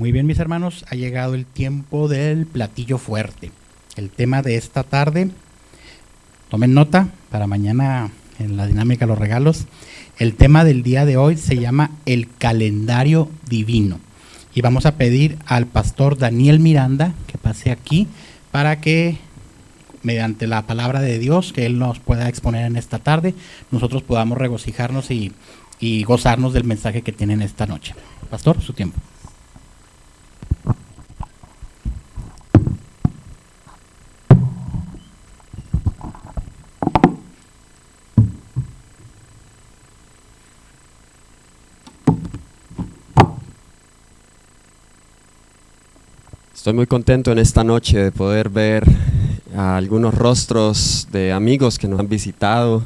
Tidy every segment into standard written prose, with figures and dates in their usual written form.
Muy bien, mis hermanos, ha llegado el tiempo del platillo fuerte. El tema de esta tarde, tomen nota para mañana en la dinámica de los regalos. El tema del día de hoy se llama el calendario divino. Y vamos a pedir al pastor Daniel Miranda que pase aquí para que, mediante la palabra de Dios que él nos pueda exponer en esta tarde, nosotros podamos regocijarnos y gozarnos del mensaje que tienen esta noche. Pastor, su tiempo. Estoy muy contento en esta noche de poder ver a algunos rostros de amigos que nos han visitado,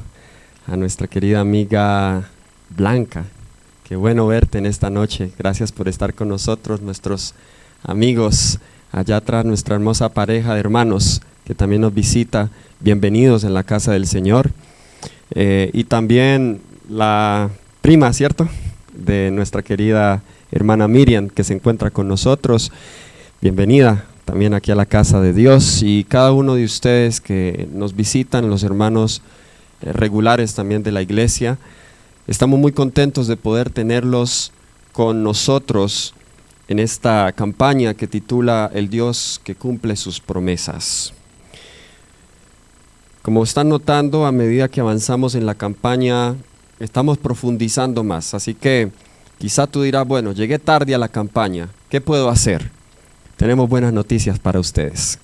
a nuestra querida amiga Blanca. Qué bueno verte en esta noche, gracias por estar con nosotros, nuestros amigos allá atrás, nuestra hermosa pareja de hermanos que también nos visita, bienvenidos en la casa del Señor. Y también la prima, ¿cierto?, de nuestra querida hermana Miriam, que se encuentra con nosotros. Bienvenida también aquí a la casa de Dios, y cada uno de ustedes que nos visitan, los hermanos regulares también de la iglesia. Estamos muy contentos de poder tenerlos con nosotros en esta campaña que titula El Dios que cumple sus promesas. Como están notando, a medida que avanzamos en la campaña, estamos profundizando más, así que quizá tú dirás, bueno, llegué tarde a la campaña, ¿qué puedo hacer? Tenemos buenas noticias para ustedes.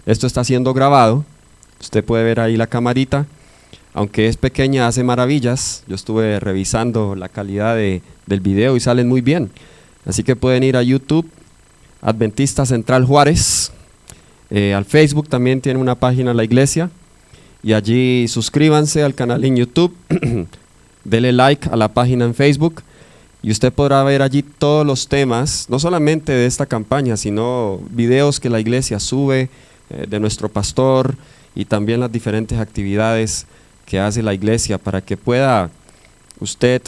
Esto está siendo grabado, usted puede ver ahí la camarita, aunque es pequeña, hace maravillas. Yo estuve revisando la calidad del video y salen muy bien. Así que pueden ir a YouTube, Adventista Central Juárez, al Facebook también tiene una página la iglesia, y allí suscríbanse al canal en YouTube, dele like a la página en Facebook, y usted podrá ver allí todos los temas, no solamente de esta campaña, sino videos que la iglesia sube, de nuestro pastor, y también las diferentes actividades que hace la iglesia para que pueda usted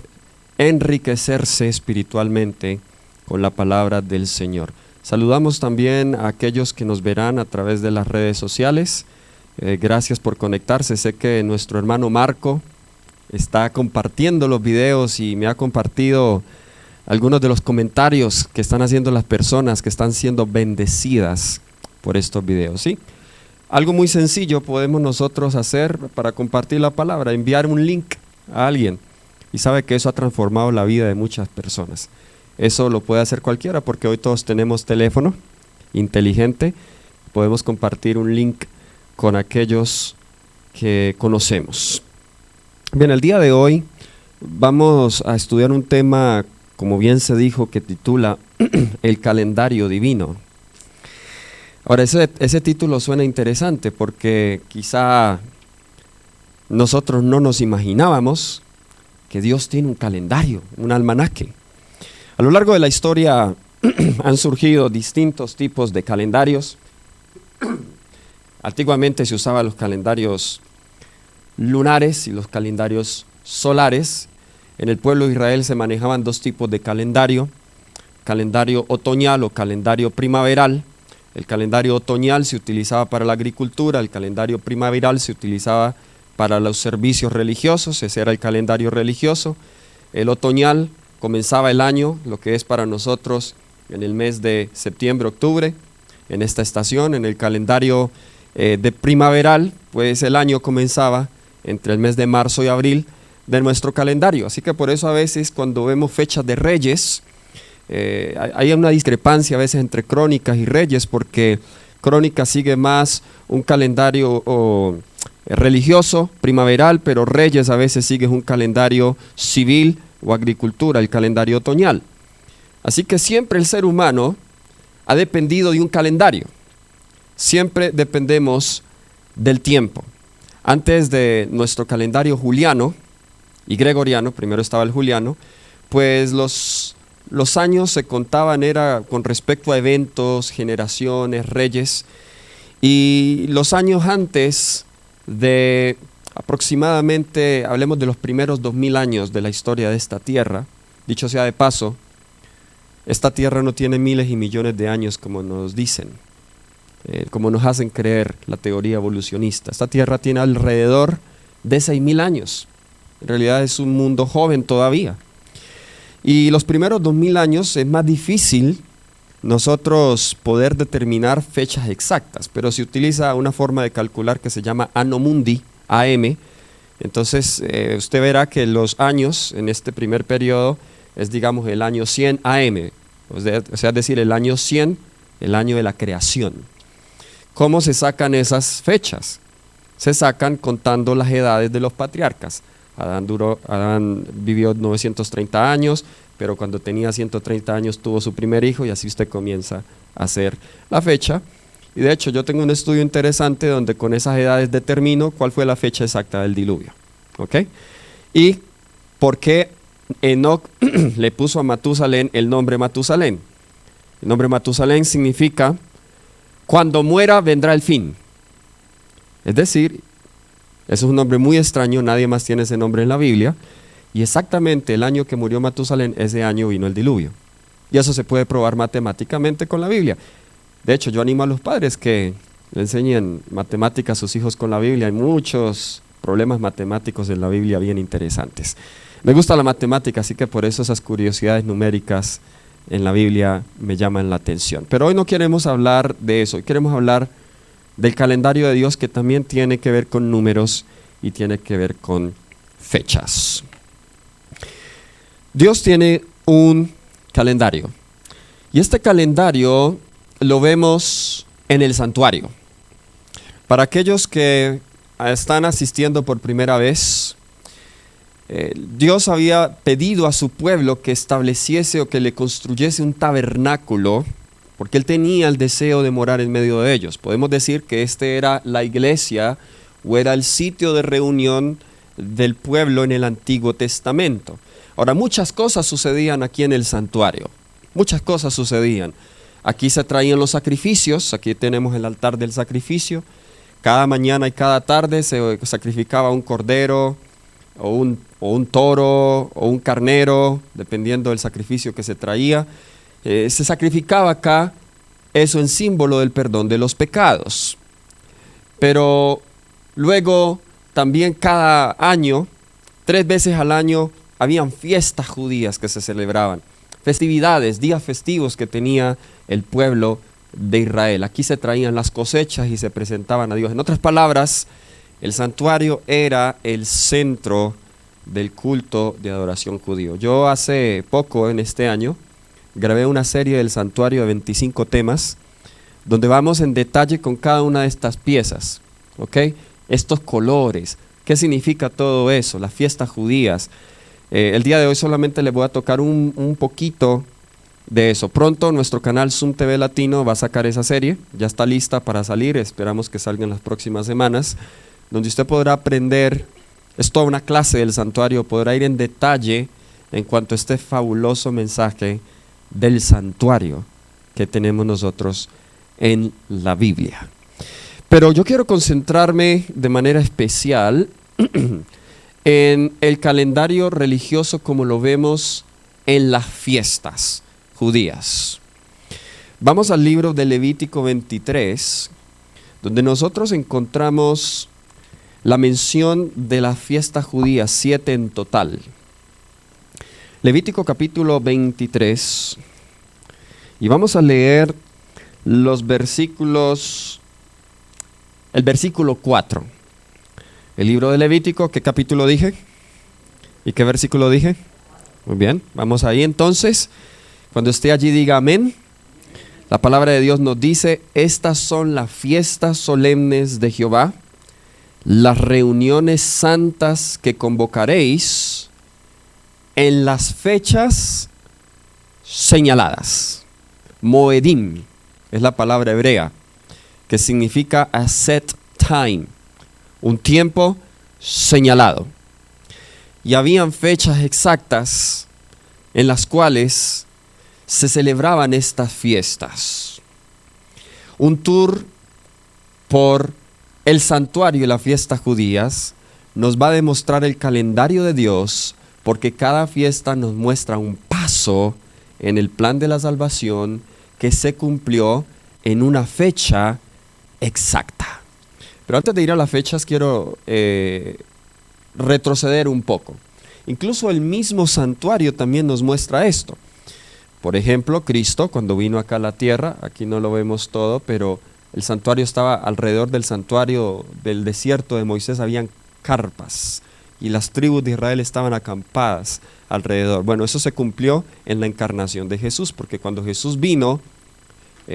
enriquecerse espiritualmente con la palabra del Señor. Saludamos también a aquellos que nos verán a través de las redes sociales. Gracias por conectarse. Sé que nuestro hermano Marco está compartiendo los videos y me ha compartido algunos de los comentarios que están haciendo las personas que están siendo bendecidas por estos videos, ¿sí? Algo muy sencillo podemos nosotros hacer para compartir la palabra, enviar un link a alguien, y sabe que eso ha transformado la vida de muchas personas. Eso lo puede hacer cualquiera porque hoy todos tenemos teléfono inteligente, podemos compartir un link con aquellos que conocemos. Bien, el día de hoy vamos a estudiar un tema, como bien se dijo, que titula El calendario divino. Ahora, ese título suena interesante porque quizá nosotros no nos imaginábamos que Dios tiene un calendario, un almanaque. A lo largo de la historia han surgido distintos tipos de calendarios. Antiguamente se usaban los calendarios lunares y los calendarios solares. En el pueblo de Israel se manejaban dos tipos de calendario otoñal o calendario primaveral. El calendario otoñal se utilizaba para la agricultura, el calendario primaveral se utilizaba para los servicios religiosos, ese era el calendario religioso. El otoñal comenzaba el año, lo que es para nosotros en el mes de septiembre, octubre, en esta estación. En el calendario de primaveral, pues el año comenzaba entre el mes de marzo y abril de nuestro calendario. Así que por eso a veces cuando vemos fechas de Reyes, hay una discrepancia a veces entre Crónicas y Reyes, porque Crónicas sigue más un calendario religioso, primaveral, pero Reyes a veces sigue un calendario civil o agricultura, el calendario otoñal. Así que siempre el ser humano ha dependido de un calendario, siempre dependemos del tiempo. Antes de nuestro calendario juliano y gregoriano, primero estaba el juliano, pues los años se contaban era con respecto a eventos, generaciones, reyes, y los años antes de aproximadamente, hablemos de los primeros 2000 años de la historia de esta tierra, dicho sea de paso, Esta tierra no tiene miles y millones de años como nos dicen, como nos hacen creer la teoría evolucionista. Esta tierra tiene alrededor de 6.000 años. En realidad es un mundo joven todavía. Y los primeros 2.000 años es más difícil nosotros poder determinar fechas exactas, pero se utiliza una forma de calcular que se llama Anno Mundi, AM. Entonces usted verá que los años en este primer periodo es, digamos, el año 100 AM, o sea, es decir, el año 100, el año de la creación. ¿Cómo se sacan esas fechas? Se sacan contando las edades de los patriarcas. Adán vivió 930 años, pero cuando tenía 130 años tuvo su primer hijo y así usted comienza a hacer la fecha. Y de hecho yo tengo un estudio interesante donde con esas edades determino cuál fue la fecha exacta del diluvio. ¿Ok? Y por qué Enoc le puso a Matusalén el nombre Matusalén. El nombre Matusalén significa cuando muera vendrá el fin. Es decir, eso es un nombre muy extraño, nadie más tiene ese nombre en la Biblia. Y exactamente el año que murió Matusalén, ese año vino el diluvio. Y eso se puede probar matemáticamente con la Biblia. De hecho, yo animo a los padres que le enseñen matemáticas a sus hijos con la Biblia. Hay muchos problemas matemáticos en la Biblia bien interesantes. Me gusta la matemática, así que por eso esas curiosidades numéricas en la Biblia me llaman la atención. Pero hoy no queremos hablar de eso, hoy queremos hablar del calendario de Dios, que también tiene que ver con números y tiene que ver con fechas. Dios tiene un calendario y este calendario lo vemos en el santuario. Para aquellos que están asistiendo por primera vez, Dios había pedido a su pueblo que estableciese o que le construyese un tabernáculo, porque Él tenía el deseo de morar en medio de ellos. Podemos decir que este era la iglesia o era el sitio de reunión del pueblo en el Antiguo Testamento. Ahora, muchas cosas sucedían aquí en el santuario, muchas cosas sucedían. Aquí se traían los sacrificios, aquí tenemos el altar del sacrificio. Cada mañana y cada tarde se sacrificaba un cordero o un toro o un carnero, dependiendo del sacrificio que se traía. Se sacrificaba acá, eso en símbolo del perdón de los pecados. Pero luego también cada año, 3 veces al año, habían fiestas judías que se celebraban, festividades, días festivos que tenía el pueblo de Israel. Aquí se traían las cosechas y se presentaban a Dios. En otras palabras, el santuario era el centro del culto de adoración judío. Yo hace poco, en este año, grabé una serie del santuario de 25 temas, donde vamos en detalle con cada una de estas piezas, ¿ok? Estos colores, ¿qué significa todo eso? Las fiestas judías. El día de hoy solamente les voy a tocar un poquito de eso. Pronto nuestro canal Zoom TV Latino va a sacar esa serie, ya está lista para salir, esperamos que salga en las próximas semanas, donde usted podrá aprender, es toda una clase del santuario, podrá ir en detalle en cuanto a este fabuloso mensaje del santuario que tenemos nosotros en la Biblia. Pero yo quiero concentrarme de manera especial en el calendario religioso como lo vemos en las fiestas judías. Vamos al libro de Levítico 23, donde nosotros encontramos la mención de las fiestas judías, 7 en total. Levítico capítulo 23, y vamos a leer los versículos, el versículo 4. El libro de Levítico, ¿qué capítulo dije? ¿Y qué versículo dije? Muy bien, vamos ahí entonces. Cuando esté allí diga amén. La palabra de Dios nos dice: estas son las fiestas solemnes de Jehová, las reuniones santas que convocaréis en las fechas señaladas. Moedim es la palabra hebrea que significa a set time, un tiempo señalado. Y habían fechas exactas en las cuales se celebraban estas fiestas. Un tour por el santuario y las fiestas judías nos va a demostrar el calendario de Dios, porque cada fiesta nos muestra un paso en el plan de la salvación que se cumplió en una fecha exacta. Pero antes de ir a las fechas quiero retroceder un poco. Incluso el mismo santuario también nos muestra esto. Por ejemplo, Cristo cuando vino acá a la tierra, aquí no lo vemos todo, pero el santuario estaba alrededor del santuario del desierto de Moisés, habían carpas y las tribus de Israel estaban acampadas alrededor. Bueno, eso se cumplió en la encarnación de Jesús, porque cuando Jesús vino,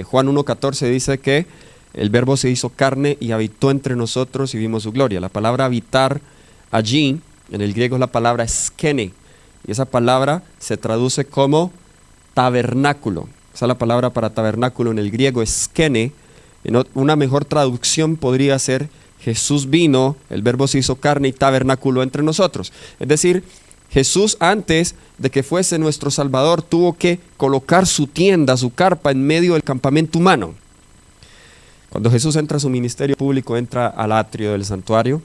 Juan 1:14 dice que el verbo se hizo carne y habitó entre nosotros y vimos su gloria. La palabra habitar allí, en el griego es la palabra skene, y esa palabra se traduce como tabernáculo. Esa es la palabra para tabernáculo en el griego, skene. Una mejor traducción podría ser Jesús vino, el verbo se hizo carne y tabernáculo entre nosotros. Es decir, Jesús antes de que fuese nuestro Salvador tuvo que colocar su tienda, su carpa en medio del campamento humano. Cuando Jesús entra a su ministerio público, entra al atrio del santuario.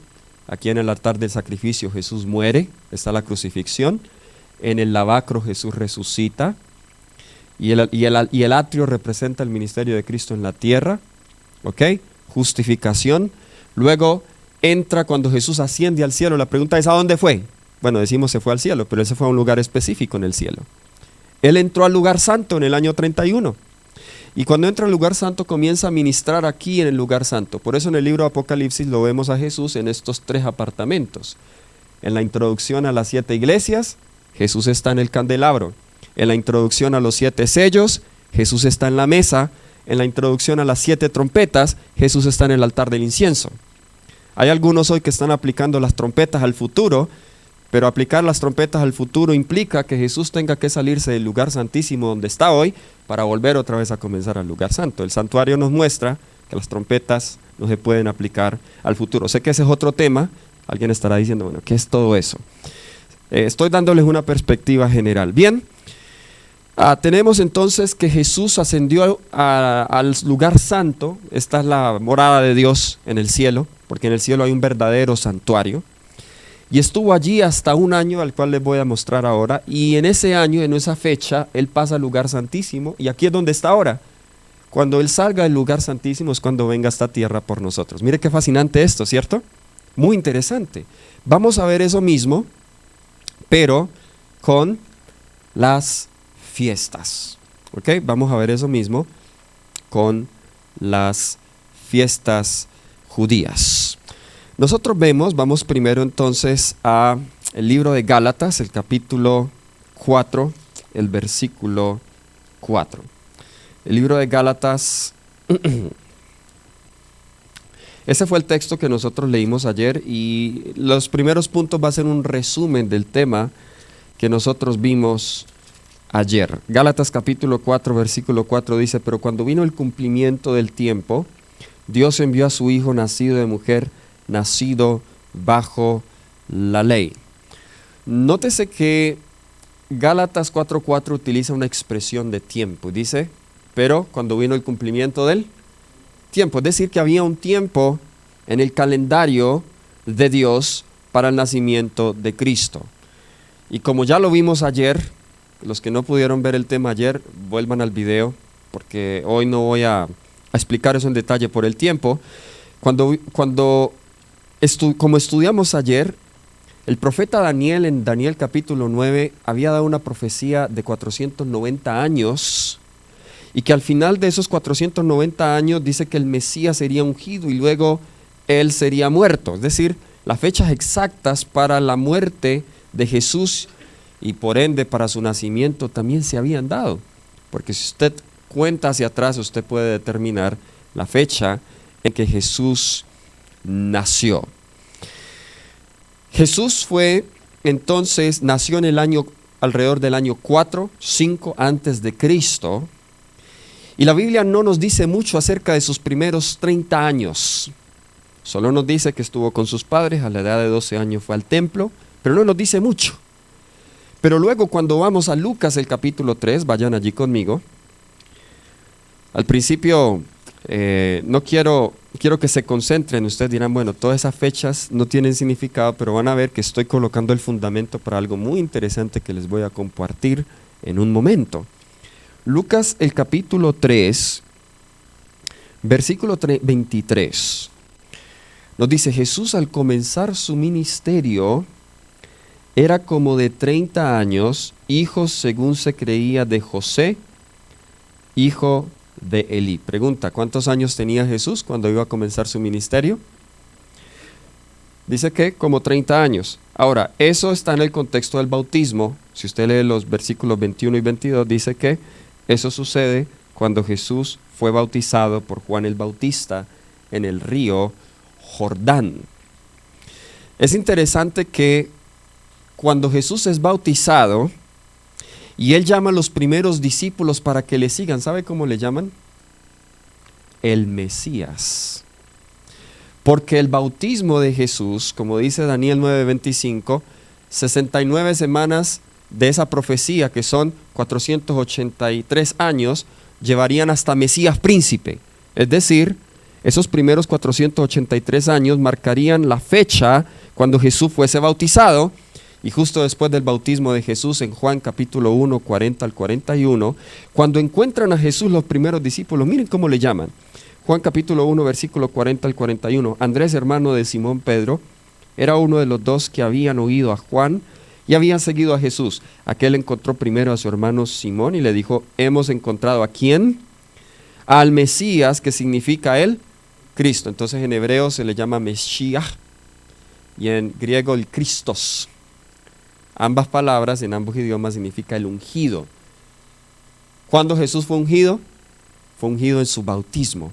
Aquí en el altar del sacrificio Jesús muere, está la crucifixión. En el lavacro Jesús resucita. Y el atrio representa el ministerio de Cristo en la tierra. ¿Ok? Justificación. Luego entra cuando Jesús asciende al cielo. La pregunta es, ¿a dónde fue? Bueno, decimos se fue al cielo, pero él se fue a un lugar específico en el cielo. Él entró al lugar santo en el año 31. Y cuando entra al lugar santo comienza a ministrar aquí en el lugar santo. Por eso en el libro de Apocalipsis lo vemos a Jesús en estos 3 apartamentos. En la introducción a las 7 iglesias, Jesús está en el candelabro. En la introducción a los 7 sellos, Jesús está en la mesa. En la introducción a las 7 trompetas, Jesús está en el altar del incienso. Hay algunos hoy que están aplicando las trompetas al futuro, pero aplicar las trompetas al futuro implica que Jesús tenga que salirse del lugar santísimo donde está hoy para volver otra vez a comenzar al lugar santo. El santuario nos muestra que las trompetas no se pueden aplicar al futuro. Sé que ese es otro tema. Alguien estará diciendo, bueno, ¿qué es todo eso? Estoy dándoles una perspectiva general. Bien, tenemos entonces que Jesús ascendió al lugar santo. Esta es la morada de Dios en el cielo, porque en el cielo hay un verdadero santuario. Y estuvo allí hasta un año, al cual les voy a mostrar ahora. Y en ese año, en esa fecha, Él pasa al lugar santísimo. Y aquí es donde está ahora. Cuando Él salga del lugar santísimo es cuando venga a esta tierra por nosotros. Mire qué fascinante esto, ¿cierto? Muy interesante. Vamos a ver eso mismo, pero con las fiestas. ¿Ok? Vamos a ver eso mismo con las fiestas judías. Nosotros vamos primero entonces a el libro de Gálatas, el capítulo 4, el versículo 4. El libro de Gálatas, ese fue el texto que nosotros leímos ayer y los primeros puntos va a ser un resumen del tema que nosotros vimos ayer. Gálatas capítulo 4, versículo 4 dice, pero cuando vino el cumplimiento del tiempo, Dios envió a su Hijo nacido de mujer, nacido bajo la ley. Nótese que Gálatas 4:4 utiliza una expresión de tiempo. Dice, pero cuando vino el cumplimiento del tiempo. Es decir, que había un tiempo en el calendario de Dios para el nacimiento de Cristo. Y como ya lo vimos ayer, los que no pudieron ver el tema ayer, vuelvan al video, porque hoy no voy a explicar eso en detalle por el tiempo. Como estudiamos ayer, el profeta Daniel en Daniel capítulo 9 había dado una profecía de 490 años y que al final de esos 490 años dice que el Mesías sería ungido y luego él sería muerto. Es decir, las fechas exactas para la muerte de Jesús y por ende para su nacimiento también se habían dado. Porque si usted cuenta hacia atrás, usted puede determinar la fecha en que Jesús nació. Jesús nació en el año, alrededor del año 4, 5 antes de Cristo. Y la Biblia no nos dice mucho acerca de sus primeros 30 años. Solo nos dice que estuvo con sus padres, a la edad de 12 años fue al templo, pero no nos dice mucho. Pero luego cuando vamos a Lucas el capítulo 3, vayan allí conmigo. Al principio quiero que se concentren. Ustedes dirán, bueno, todas esas fechas no tienen significado, pero van a ver que estoy colocando el fundamento para algo muy interesante que les voy a compartir en un momento. Lucas el capítulo 3, versículo 23. Nos dice, Jesús al comenzar su ministerio era como de 30 años, hijo según se creía de José, hijo de Elí. Pregunta, ¿cuántos años tenía Jesús cuando iba a comenzar su ministerio? Dice que como 30 años. Ahora, eso está en el contexto del bautismo. Si usted lee los versículos 21 y 22, dice que eso sucede cuando Jesús fue bautizado por Juan el Bautista en el río Jordán. Es interesante que cuando Jesús es bautizado y Él llama a los primeros discípulos para que le sigan, ¿sabe cómo le llaman? El Mesías. Porque el bautismo de Jesús, como dice Daniel 9:25, 69 semanas de esa profecía, que son 483 años, llevarían hasta Mesías príncipe. Es decir, esos primeros 483 años marcarían la fecha cuando Jesús fuese bautizado. Y justo después del bautismo de Jesús, en Juan capítulo 1, 40 al 41, cuando encuentran a Jesús los primeros discípulos, miren cómo le llaman. Juan capítulo 1, versículo 40 al 41. Andrés, hermano de Simón Pedro, era uno de los dos que habían oído a Juan y habían seguido a Jesús. Aquel encontró primero a su hermano Simón y le dijo, hemos encontrado ¿a quién? Al Mesías, que significa el Cristo. Entonces en hebreo se le llama Mesías y en griego el Christos. Ambas palabras en ambos idiomas significa el ungido. ¿Cuándo Jesús fue ungido? Fue ungido en su bautismo.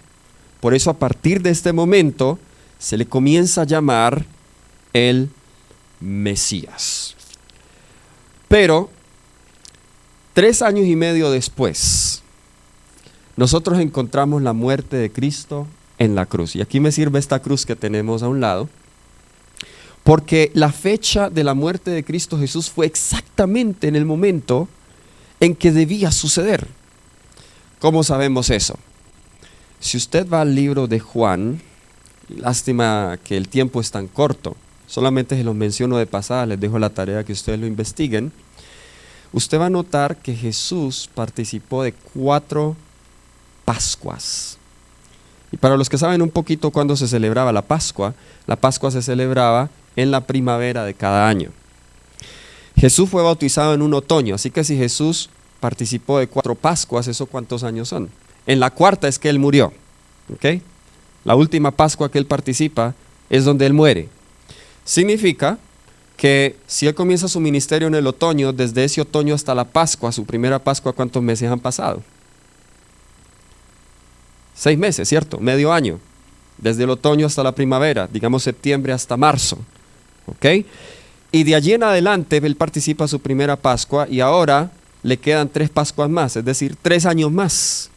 Por eso a partir de este momento se le comienza a llamar el Mesías. Pero 3 años y medio después, nosotros encontramos la muerte de Cristo en la cruz. Y aquí me sirve esta cruz que tenemos a un lado, porque la fecha de la muerte de Cristo Jesús fue exactamente en el momento en que debía suceder. ¿Cómo sabemos eso? Si usted va al libro de Juan, lástima que el tiempo es tan corto, solamente se los menciono de pasada, les dejo la tarea que ustedes lo investiguen. Usted va a notar que Jesús participó de 4 Pascuas. Y para los que saben un poquito cuándo se celebraba la Pascua se celebraba en la primavera de cada año. Jesús fue bautizado en un otoño, así que si Jesús participó de 4 Pascuas, ¿eso cuántos años son? En la 4ª es que Él murió, ¿ok? La última Pascua que Él participa es donde Él muere. Significa que si Él comienza su ministerio en el otoño, desde ese otoño hasta la Pascua, su primera Pascua, ¿cuántos meses han pasado? 6 meses, ¿cierto? Medio año. Desde el otoño hasta la primavera, digamos septiembre hasta marzo, ¿ok? Y de allí en adelante Él participa su primera Pascua y ahora le quedan 3 Pascuas más, es decir, 3 años más.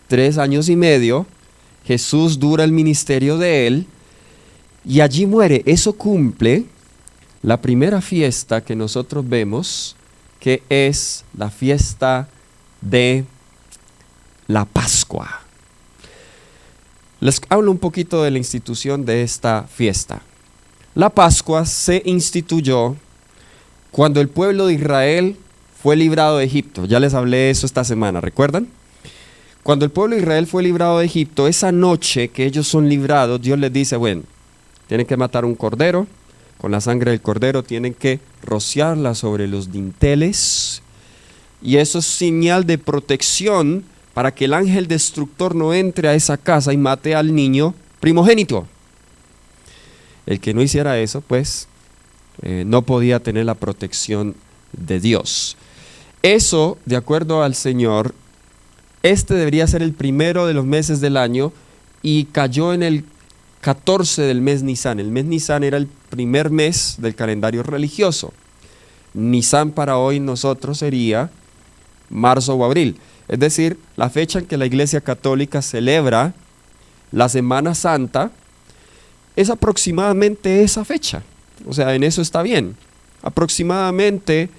3 años y medio, Jesús dura el ministerio de Él y allí muere. Eso cumple la primera fiesta que nosotros vemos, que es la fiesta de la Pascua. Les hablo un poquito de la institución de esta fiesta. La Pascua se instituyó cuando el pueblo de Israel fue librado de Egipto. Ya les hablé de eso esta semana, ¿recuerdan? Cuando el pueblo de Israel fue librado de Egipto, esa noche que ellos son librados, Dios les dice, bueno, tienen que matar un cordero, con la sangre del cordero tienen que rociarla sobre los dinteles, y eso es señal de protección para que el ángel destructor no entre a esa casa y mate al niño primogénito. El que no hiciera eso, pues, no podía tener la protección de Dios. Eso, de acuerdo al Señor, este debería ser el primero de los meses del año y cayó en el 14 del mes Nisan. El mes Nisan era el primer mes del calendario religioso. Nisan para hoy nosotros sería marzo o abril. Es decir, la fecha en que la Iglesia Católica celebra la Semana Santa es aproximadamente esa fecha. O sea, en eso está bien. Aproximadamente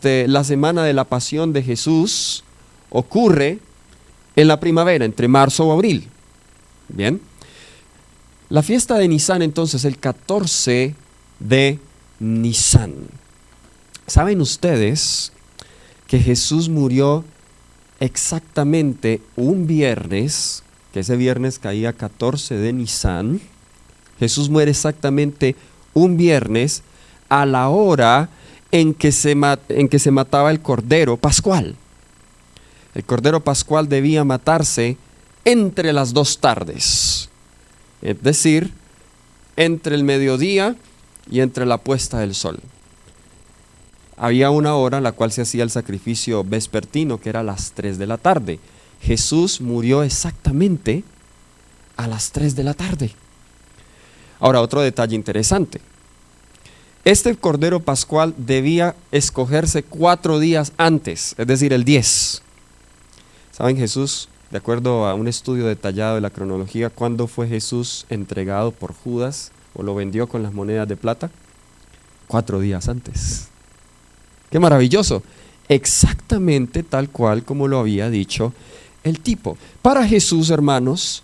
la semana de la Pasión de Jesús ocurre en la primavera, entre marzo o abril. Bien. La fiesta de Nisan entonces, el 14 de Nisan. ¿Saben ustedes que Jesús murió exactamente un viernes, que ese viernes caía 14 de Nisan. Jesús muere exactamente un viernes a la hora en que se mataba el Cordero Pascual. El Cordero Pascual debía matarse entre las 2 tardes, es decir, entre el mediodía y entre la puesta del sol. Había una hora en la cual se hacía el sacrificio vespertino, que era a las 3 de la tarde. Jesús murió exactamente a las 3 de la tarde. Ahora, otro detalle interesante. Este Cordero Pascual debía escogerse 4 días antes, es decir, el 10. ¿Saben Jesús, de acuerdo a un estudio detallado de la cronología, cuándo fue Jesús entregado por Judas o lo vendió con las monedas de plata? 4 días antes. ¡Qué maravilloso! Exactamente tal cual como lo había dicho el tipo. Para Jesús, hermanos,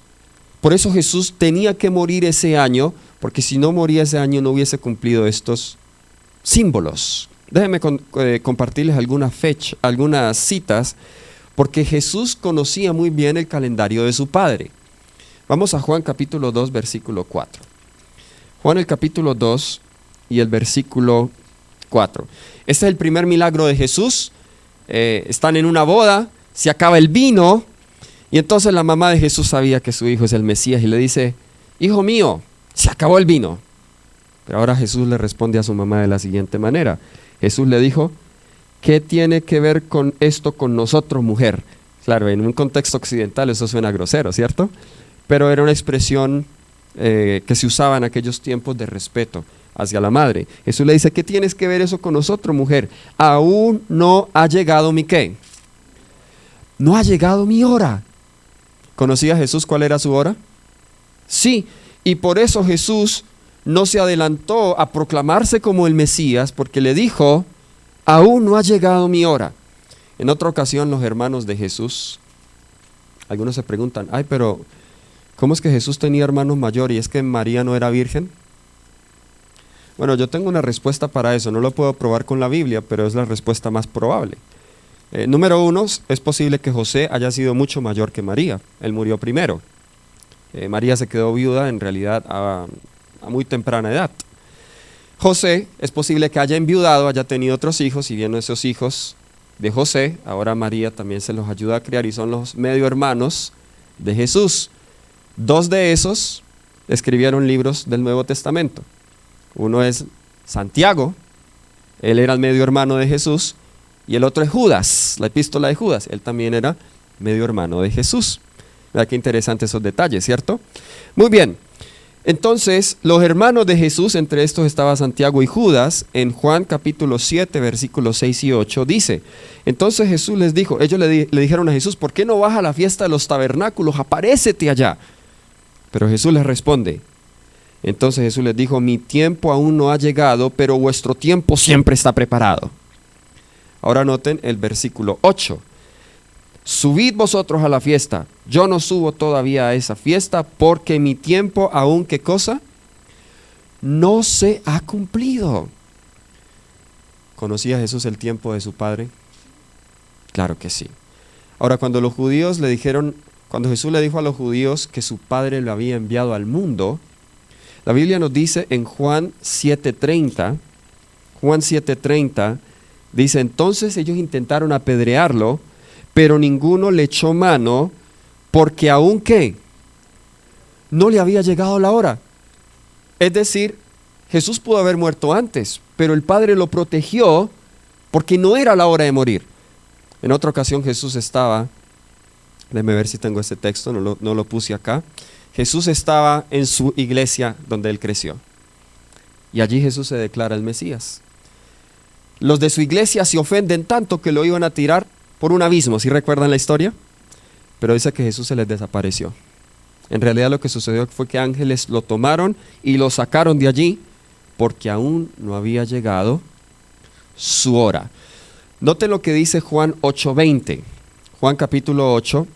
por eso Jesús tenía que morir ese año, porque si no moría ese año no hubiese cumplido estos símbolos. Déjenme compartirles algunas citas, porque Jesús conocía muy bien el calendario de su Padre. Vamos a Juan capítulo 2, versículo 4. Juan el capítulo 2 y el versículo 4. Este es el primer milagro de Jesús. Están en una boda, se acaba el vino, y entonces la mamá de Jesús sabía que su hijo es el Mesías y le dice: hijo mío, se acabó el vino. Pero ahora Jesús le responde a su mamá de la siguiente manera. Jesús le dijo: ¿qué tiene que ver con esto con nosotros, mujer? Claro, en un contexto occidental eso suena grosero, ¿cierto? Pero era una expresión que se usaba en aquellos tiempos de respeto hacia la madre. Jesús le dice: ¿qué tienes que ver eso con nosotros, mujer? Aún no ha llegado mi ¿qué? No ha llegado mi hora. ¿Conocía Jesús cuál era su hora? Sí, y por eso Jesús no se adelantó a proclamarse como el Mesías, porque le dijo: aún no ha llegado mi hora. En otra ocasión los hermanos de Jesús, algunos se preguntan: ay, pero ¿cómo es que Jesús tenía hermanos mayores y es que María no era virgen? Bueno, yo tengo una respuesta para eso, no lo puedo probar con la Biblia, pero es la respuesta más probable. Número 1, es posible que José haya sido mucho mayor que María, él murió primero. María se quedó viuda en realidad a muy temprana edad. José es posible que haya enviudado, haya tenido otros hijos, y viendo esos hijos de José, ahora María también se los ayuda a criar y son los medio hermanos de Jesús. 2 de esos escribieron libros del Nuevo Testamento. Uno es Santiago, él era el medio hermano de Jesús, y el otro es Judas, la epístola de Judas, él también era medio hermano de Jesús. Mira qué interesantes esos detalles, ¿cierto? Muy bien, entonces los hermanos de Jesús, entre estos estaba Santiago y Judas. En Juan capítulo 7, versículos 6 y 8 dice: entonces Jesús les dijo, ellos le dijeron a Jesús: ¿por qué no vas a la fiesta de los tabernáculos? Aparécete allá. Pero Jesús les responde. Entonces Jesús les dijo: mi tiempo aún no ha llegado, pero vuestro tiempo siempre está preparado. Ahora noten el versículo 8. Subid vosotros a la fiesta, yo no subo todavía a esa fiesta, porque mi tiempo aún, ¿qué cosa? No se ha cumplido. ¿Conocía Jesús el tiempo de su Padre? Claro que sí. Ahora, cuando Jesús le dijo a los judíos que su Padre lo había enviado al mundo, la Biblia nos dice en Juan 7:30, dice: entonces ellos intentaron apedrearlo, pero ninguno le echó mano, porque aún ¿qué? No le había llegado la hora. Es decir, Jesús pudo haber muerto antes, pero el Padre lo protegió porque no era la hora de morir. En otra ocasión Jesús estaba, déjeme ver si tengo este texto, no lo puse acá. Jesús estaba en su iglesia donde él creció. Y allí Jesús se declara el Mesías. Los de su iglesia se ofenden tanto que lo iban a tirar por un abismo, ¿sí recuerdan la historia? Pero dice que Jesús se les desapareció. En realidad lo que sucedió fue que ángeles lo tomaron y lo sacaron de allí porque aún no había llegado su hora. Noten lo que dice Juan 8:20. Juan capítulo 8,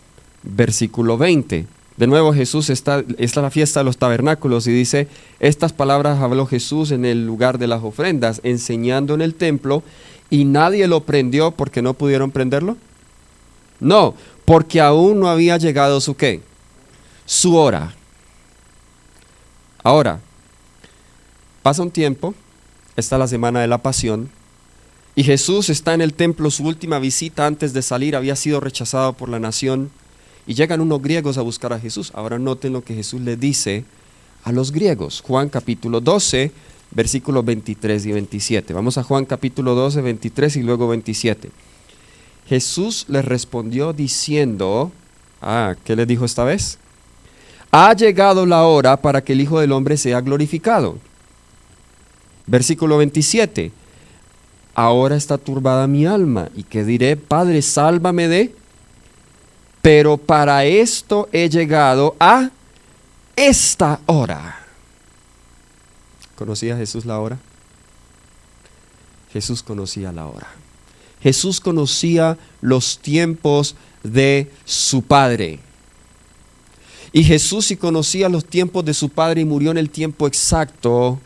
versículo 20. De nuevo Jesús está la fiesta de los tabernáculos y dice: estas palabras habló Jesús en el lugar de las ofrendas, enseñando en el templo, y nadie lo prendió porque no pudieron prenderlo. No, porque aún no había llegado su ¿qué? Su hora. Ahora, pasa un tiempo, está la semana de la pasión, y Jesús está en el templo, su última visita antes de salir, había sido rechazado por la nación, y llegan unos griegos a buscar a Jesús. Ahora noten lo que Jesús le dice a los griegos. Juan capítulo 12, versículos 23 y 27. Vamos a Juan capítulo 12, 23 y luego 27. Jesús les respondió diciendo, ¿qué les dijo esta vez? Ha llegado la hora para que el Hijo del Hombre sea glorificado. Versículo 27. Ahora está turbada mi alma, y que diré, Padre, sálvame de... Pero para esto he llegado a esta hora. ¿Conocía Jesús la hora? Jesús conocía la hora. Jesús conocía los tiempos de su Padre. Y Jesús, si conocía los tiempos de su Padre y murió en el tiempo exacto,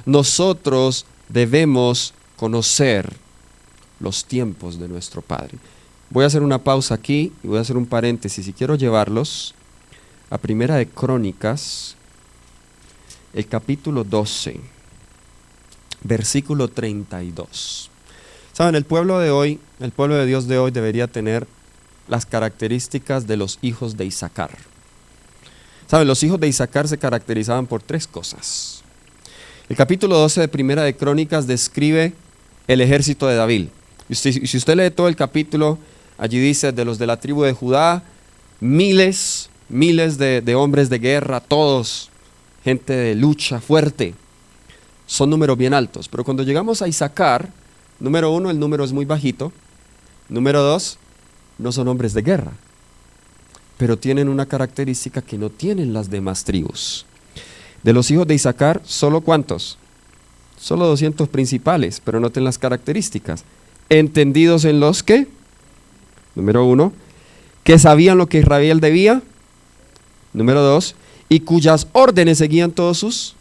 nosotros debemos conocer los tiempos de nuestro Padre. Voy a hacer una pausa aquí y voy a hacer un paréntesis y quiero llevarlos a Primera de Crónicas, el capítulo 12, versículo 32. Saben, el pueblo de hoy, el pueblo de Dios de hoy debería tener las características de los hijos de Isaacar. Saben, los hijos de Isaacar se caracterizaban por tres cosas. El capítulo 12 de Primera de Crónicas describe el ejército de David. Y si usted lee todo el capítulo, allí dice, de los de la tribu de Judá, miles de hombres de guerra, todos, gente de lucha fuerte. Son números bien altos. Pero cuando llegamos a Isaacar, número 1, el número es muy bajito. Número 2, no son hombres de guerra. Pero tienen una característica que no tienen las demás tribus. De los hijos de Isaacar, ¿solo cuántos? Solo 200 principales, pero noten las características. Entendidos en los que, número 1, que sabían lo que Israel debía, número 2, y cuyas órdenes seguían todos sus.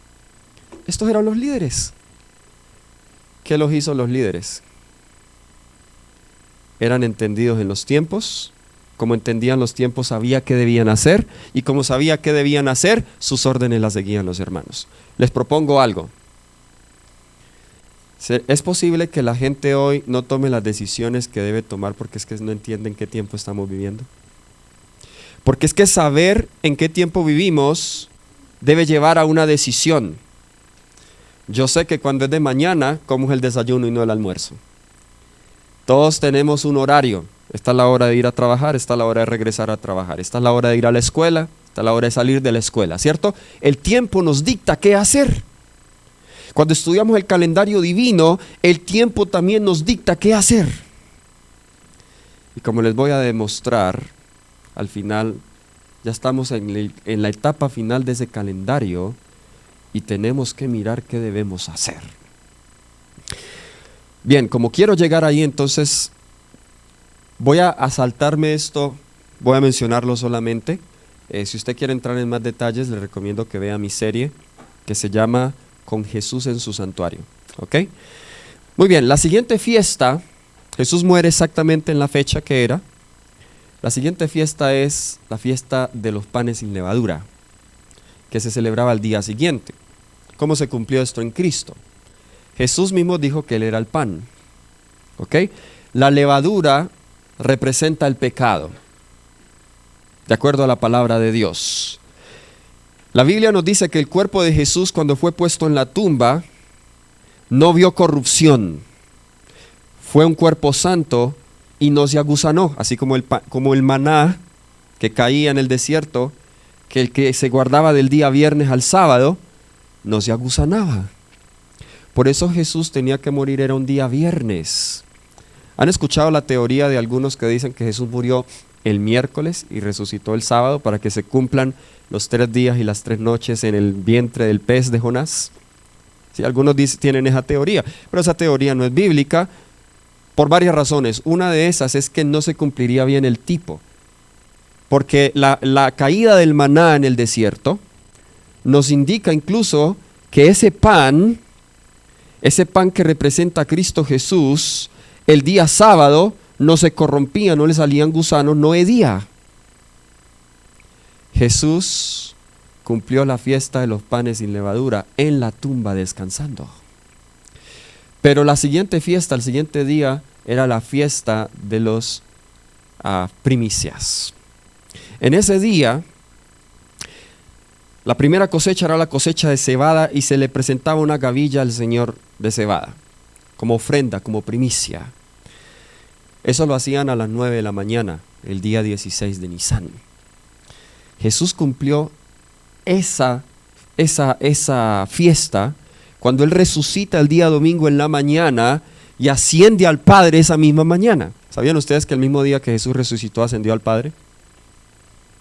Estos eran los líderes. ¿Qué los hizo los líderes? Eran entendidos en los tiempos. Como entendían los tiempos, sabía qué debían hacer, y como sabía qué debían hacer, sus órdenes las seguían los hermanos. Les propongo algo. Es posible que la gente hoy no tome las decisiones que debe tomar porque es que no entienden qué tiempo estamos viviendo. Porque es que saber en qué tiempo vivimos debe llevar a una decisión. Yo sé que cuando es de mañana, como es el desayuno y no el almuerzo. Todos tenemos un horario. Esta es la hora de ir a trabajar, esta es la hora de regresar a trabajar, esta es la hora de ir a la escuela, esta es la hora de salir de la escuela, ¿cierto? El tiempo nos dicta qué hacer. Cuando estudiamos el calendario divino, el tiempo también nos dicta qué hacer. Y como les voy a demostrar, al final ya estamos en la etapa final de ese calendario y tenemos que mirar qué debemos hacer. Bien, como quiero llegar ahí, entonces voy a saltarme esto, voy a mencionarlo solamente. Si usted quiere entrar en más detalles, le recomiendo que vea mi serie que se llama Con Jesús en su santuario. ¿Ok? Muy bien, la siguiente fiesta, Jesús muere exactamente en la fecha que era. La siguiente fiesta es la fiesta de los panes sin levadura, que se celebraba al día siguiente. ¿Cómo se cumplió esto en Cristo? Jesús mismo dijo que Él era el pan. ¿Ok? La levadura representa el pecado, de acuerdo a la palabra de Dios. La Biblia nos dice que el cuerpo de Jesús, cuando fue puesto en la tumba, no vio corrupción. Fue un cuerpo santo y no se agusanó, así como el maná que caía en el desierto, que el que se guardaba del día viernes al sábado, no se agusanaba. Por eso Jesús tenía que morir, era un día viernes. ¿Han escuchado la teoría de algunos que dicen que Jesús murió el miércoles y resucitó el sábado para que se cumplan los 3 días y las 3 noches en el vientre del pez de Jonás? Sí, algunos tienen esa teoría, pero esa teoría no es bíblica por varias razones. Una de esas es que no se cumpliría bien el tipo, porque la caída del maná en el desierto nos indica incluso que ese pan que representa a Cristo Jesús, el día sábado no se corrompía, no le salían gusanos, no hedía. Jesús cumplió la fiesta de los panes sin levadura en la tumba descansando. Pero la siguiente fiesta, el siguiente día, era la fiesta de los primicias. En ese día, la primera cosecha era la cosecha de cebada y se le presentaba una gavilla al Señor de cebada, como ofrenda, como primicia. Eso lo hacían a las 9 de la mañana, el día 16 de Nisán. Jesús cumplió esa fiesta cuando Él resucita el día domingo en la mañana y asciende al Padre esa misma mañana. ¿Sabían ustedes que el mismo día que Jesús resucitó ascendió al Padre?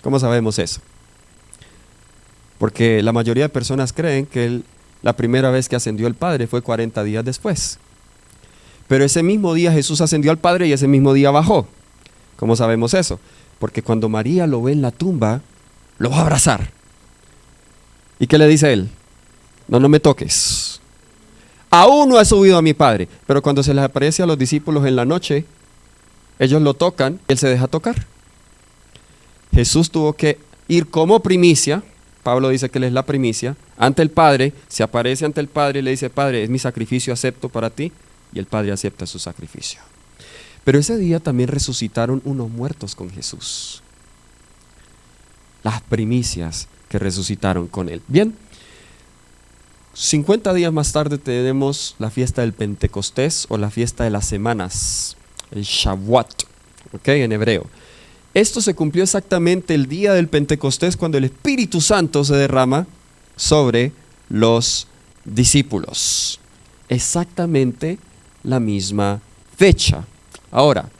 ¿Cómo sabemos eso? Porque la mayoría de personas creen que la primera vez que ascendió al Padre fue 40 días después. Pero ese mismo día Jesús ascendió al Padre y ese mismo día bajó. ¿Cómo sabemos eso? Porque cuando María lo ve en la tumba, lo va a abrazar. ¿Y qué le dice él? No me toques. Aún no he subido a mi Padre. Pero cuando se les aparece a los discípulos en la noche, ellos lo tocan y él se deja tocar. Jesús tuvo que ir como primicia. Pablo dice que él es la primicia. Ante el Padre, se aparece ante el Padre y le dice: Padre, es mi sacrificio acepto para ti. Y el Padre acepta su sacrificio. Pero ese día también resucitaron unos muertos con Jesús. Las primicias que resucitaron con él. Bien, 50 días más tarde tenemos la fiesta del Pentecostés o la fiesta de las semanas, el Shavuot, en hebreo. Esto se cumplió exactamente el día del Pentecostés cuando el Espíritu Santo se derrama sobre los discípulos. Exactamente la misma fecha. Ahora,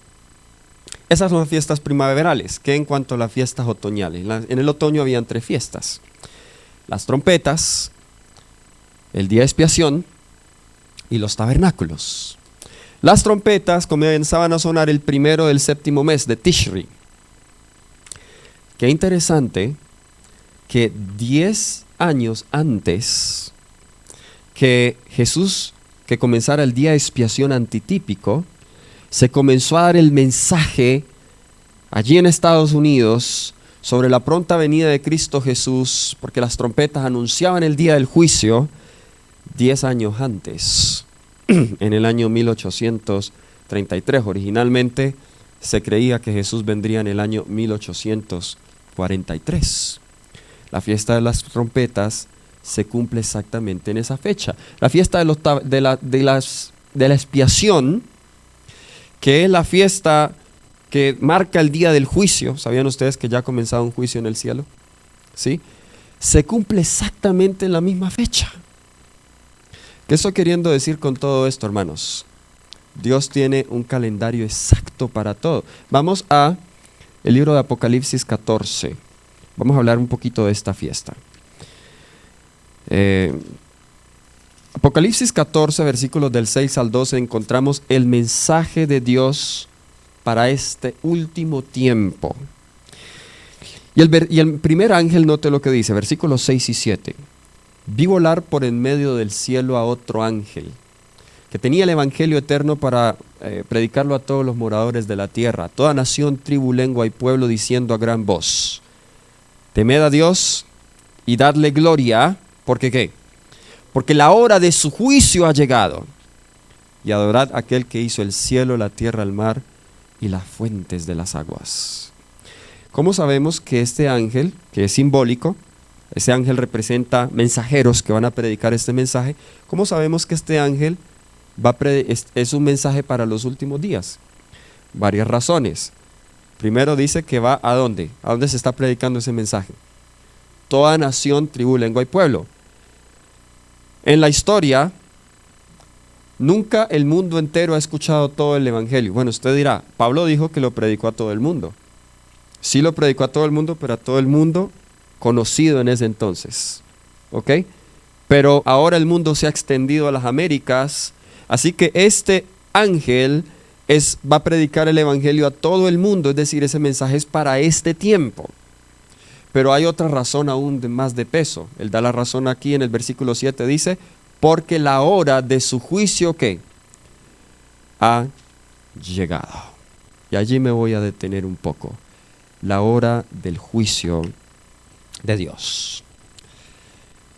esas son las fiestas primaverales. ¿Qué en cuanto a las fiestas otoñales? En el otoño habían 3 fiestas: las trompetas, el día de expiación y los tabernáculos. Las trompetas comenzaban a sonar el 1 del 7º mes de Tishri. Qué interesante que 10 años antes que comenzara el día de expiación antitípico, se comenzó a dar el mensaje allí en Estados Unidos sobre la pronta venida de Cristo Jesús, porque las trompetas anunciaban el día del juicio 10 años antes, en el año 1833. Originalmente se creía que Jesús vendría en el año 1843. La fiesta de las trompetas se cumple exactamente en esa fecha. La fiesta de la expiación, que es la fiesta que marca el día del juicio. ¿Sabían ustedes que ya ha comenzado un juicio en el cielo? ¿Sí? Se cumple exactamente en la misma fecha. ¿Qué estoy queriendo decir con todo esto, hermanos? Dios tiene un calendario exacto para todo. Vamos a el libro de Apocalipsis 14. Vamos a hablar un poquito de esta fiesta. Apocalipsis 14, versículos del 6 al 12, encontramos el mensaje de Dios para este último tiempo. Y el primer ángel, note lo que dice, versículos 6 y 7. Vi volar por en medio del cielo a otro ángel, que tenía el evangelio eterno para predicarlo a todos los moradores de la tierra, a toda nación, tribu, lengua y pueblo, diciendo a gran voz: temed a Dios y dadle gloria, ¿porque qué? Porque la hora de su juicio ha llegado, y adorad a aquel que hizo el cielo, la tierra, el mar y las fuentes de las aguas. ¿Cómo sabemos que este ángel, que es simbólico, ese ángel representa mensajeros que van a predicar este mensaje? ¿Cómo sabemos que este ángel es un mensaje para los últimos días? Varias razones. Primero dice que va ¿a dónde? ¿A dónde se está predicando ese mensaje? Toda nación, tribu, lengua y pueblo. En la historia, nunca el mundo entero ha escuchado todo el evangelio. Bueno, usted dirá, Pablo dijo que lo predicó a todo el mundo. Sí lo predicó a todo el mundo, pero a todo el mundo conocido en ese entonces. ¿Ok? Pero ahora el mundo se ha extendido a las Américas, así que este ángel va a predicar el evangelio a todo el mundo, es decir, ese mensaje es para este tiempo. Pero hay otra razón aún más de peso. Él da la razón aquí en el versículo 7, dice: porque la hora de su juicio, ¿qué? Ha llegado. Y allí me voy a detener un poco. La hora del juicio de Dios.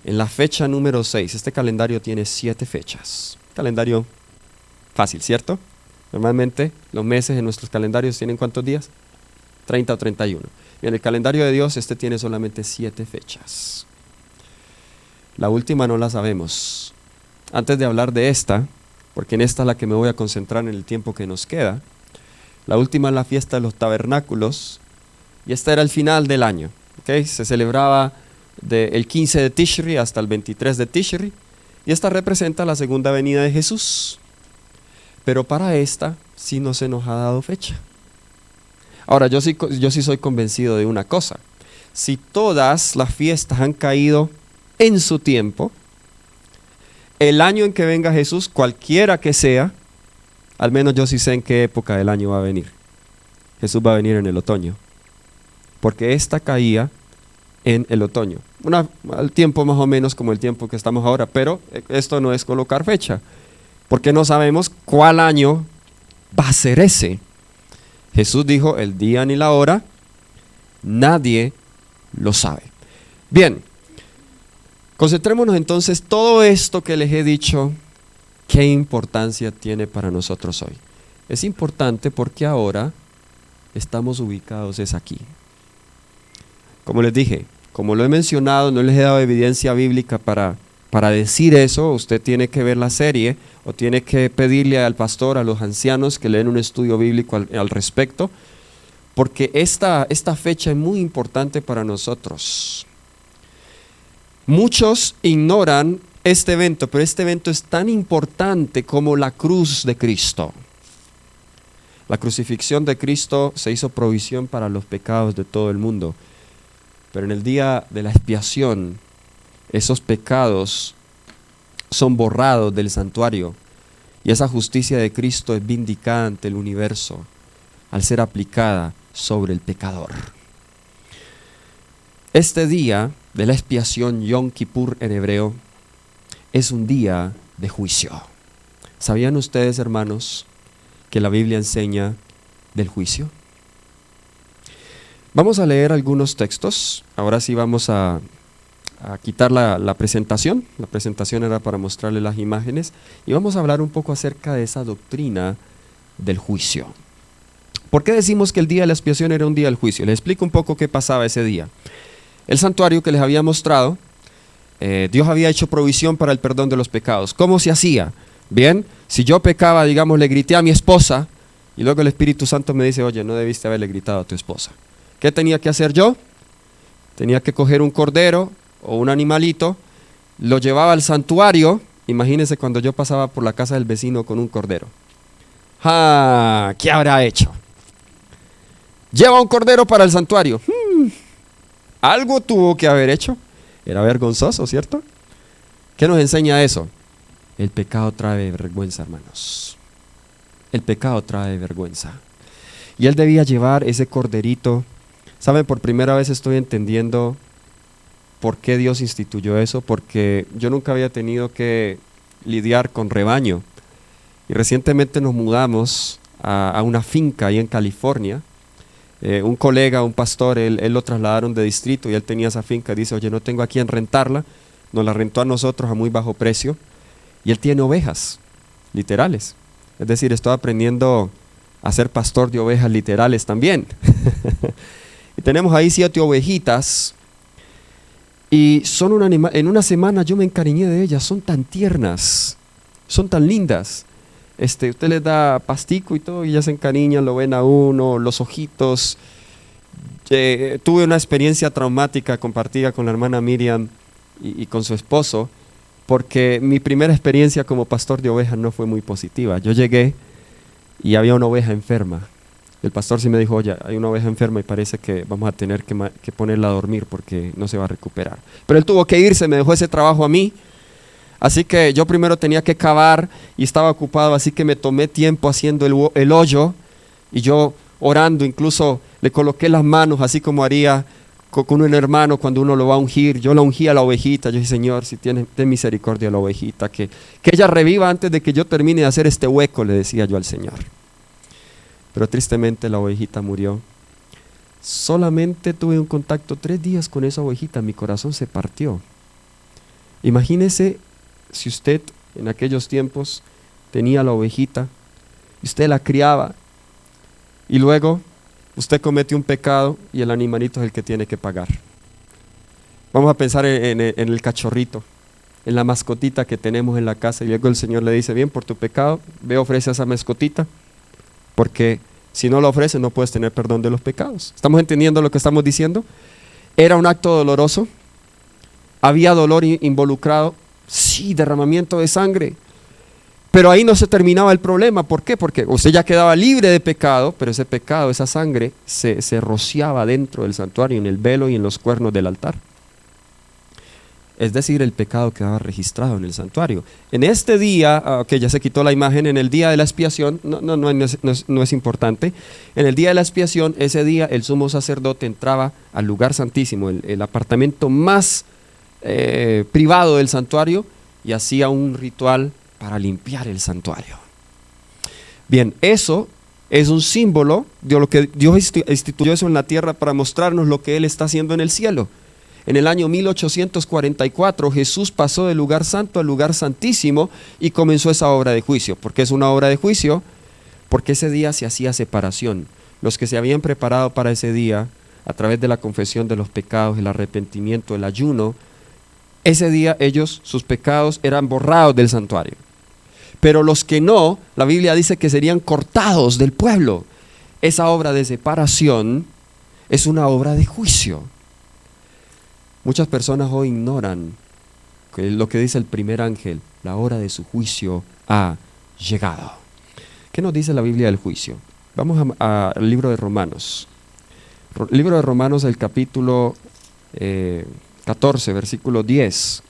En la fecha número 6, este calendario tiene 7 fechas. Calendario fácil, ¿cierto? Normalmente los meses en nuestros calendarios tienen ¿cuántos días? 30 o 31. Y en el calendario de Dios este tiene solamente 7 fechas. La última no la sabemos. Antes de hablar de esta, porque en esta es la que me voy a concentrar en el tiempo que nos queda, la última es la fiesta de los tabernáculos, y esta era el final del año. ¿Okay? Se celebraba del 15 de Tishri hasta el 23 de Tishri, y esta representa la segunda venida de Jesús. Pero para esta sí no se nos ha dado fecha. Ahora, yo sí soy convencido de una cosa. Si todas las fiestas han caído en su tiempo, el año en que venga Jesús, cualquiera que sea, al menos yo sí sé en qué época del año va a venir. Jesús va a venir en el otoño, porque esta caía en el otoño. Al tiempo más o menos como el tiempo que estamos ahora, pero esto no es colocar fecha, porque no sabemos cuál año va a ser ese. Jesús dijo, el día ni la hora, nadie lo sabe. Bien, concentrémonos entonces, todo esto que les he dicho, ¿qué importancia tiene para nosotros hoy? Es importante porque ahora estamos ubicados es aquí. Como les dije, como lo he mencionado, no les he dado evidencia bíblica para decir eso. Usted tiene que ver la serie o tiene que pedirle al pastor, a los ancianos que leen un estudio bíblico al respecto, porque esta fecha es muy importante para nosotros. Muchos ignoran este evento, pero este evento es tan importante como la cruz de Cristo. La crucifixión de Cristo se hizo provisión para los pecados de todo el mundo, pero en el día de la expiación, esos pecados son borrados del santuario y esa justicia de Cristo es vindicada ante el universo al ser aplicada sobre el pecador. Este día de la expiación, Yom Kippur en hebreo, es un día de juicio. ¿Sabían ustedes, hermanos, que la Biblia enseña del juicio? Vamos a leer algunos textos. Ahora sí vamos a quitar la presentación. La presentación era para mostrarles las imágenes. Y vamos a hablar un poco acerca de esa doctrina del juicio. ¿Por qué decimos que el día de la expiación era un día del juicio? Les explico un poco qué pasaba ese día. El santuario que les había mostrado, Dios había hecho provisión para el perdón de los pecados. ¿Cómo se hacía? Bien, si yo pecaba, digamos, le grité a mi esposa y luego el Espíritu Santo me dice, oye, no debiste haberle gritado a tu esposa. ¿Qué tenía que hacer yo? Tenía que coger un cordero o un animalito, lo llevaba al santuario. Imagínense cuando yo pasaba por la casa del vecino con un cordero. ¿Qué habrá hecho? Lleva un cordero para el santuario. Algo tuvo que haber hecho. Era vergonzoso, ¿cierto? ¿Qué nos enseña eso? El pecado trae vergüenza, hermanos. El pecado trae vergüenza. Y él debía llevar ese corderito. ¿Saben? Por primera vez estoy entendiendo por qué Dios instituyó eso, porque yo nunca había tenido que lidiar con rebaño. Y recientemente nos mudamos a una finca ahí en California. Un colega, un pastor, él lo trasladaron de distrito y él tenía esa finca. Dice, oye, no tengo a quién rentarla. Nos la rentó a nosotros a muy bajo precio. Y él tiene ovejas, literales. Es decir, estoy aprendiendo a ser pastor de ovejas literales también. Y tenemos ahí 7 ovejitas. Y son un animal. En una semana yo me encariñé de ellas. Son tan tiernas, son tan lindas. Usted les da pastico y todo y ellas se encariñan, lo ven a uno, los ojitos. Tuve una experiencia traumática compartida con la hermana Miriam y con su esposo, porque mi primera experiencia como pastor de ovejas no fue muy positiva. Yo llegué y había una oveja enferma. El pastor sí me dijo, oye, hay una oveja enferma y parece que vamos a tener que ponerla a dormir porque no se va a recuperar. Pero él tuvo que irse, me dejó ese trabajo a mí. Así que yo primero tenía que cavar y estaba ocupado, así que me tomé tiempo haciendo el hoyo y yo orando, incluso le coloqué las manos así como haría con un hermano cuando uno lo va a ungir. Yo la ungí a la ovejita, yo dije, Señor, si ten misericordia a la ovejita, que ella reviva antes de que yo termine de hacer este hueco, le decía yo al Señor. pero tristemente la ovejita murió. Solamente tuve un contacto 3 días con esa ovejita, mi corazón se partió. Imagínese si usted en aquellos tiempos tenía la ovejita, usted la criaba y luego usted comete un pecado y el animalito es el que tiene que pagar. Vamos a pensar en el cachorrito, en la mascotita que tenemos en la casa, y luego el Señor le dice: bien, por tu pecado, ve, ofrece a esa mascotita, porque si no la ofreces no puedes tener perdón de los pecados. ¿Estamos entendiendo lo que estamos diciendo? Era un acto doloroso, había dolor involucrado, sí, derramamiento de sangre, pero ahí no se terminaba el problema. ¿Por qué? Porque usted ya quedaba libre de pecado, pero ese pecado, esa sangre se rociaba dentro del santuario, en el velo y en los cuernos del altar. Es decir, el pecado quedaba registrado en el santuario. En este día, que ya se quitó la imagen, en el día de la expiación, no es importante, en el día de la expiación, ese día el sumo sacerdote entraba al lugar santísimo, el apartamento más privado del santuario, y hacía un ritual para limpiar el santuario. Bien, eso es un símbolo de lo que Dios instituyó eso en la tierra para mostrarnos lo que Él está haciendo en el cielo. En el año 1844 Jesús pasó del lugar santo al lugar santísimo y comenzó esa obra de juicio. ¿Por qué es una obra de juicio? Porque ese día se hacía separación. Los que se habían preparado para ese día, a través de la confesión de los pecados, el arrepentimiento, el ayuno, ese día ellos, sus pecados eran borrados del santuario. Pero los que no, la Biblia dice que serían cortados del pueblo. Esa obra de separación es una obra de juicio. Muchas personas hoy ignoran lo que dice el primer ángel: la hora de su juicio ha llegado. ¿Qué nos dice la Biblia del juicio? Vamos al libro de Romanos. El libro de Romanos, el capítulo 14, versículo 10.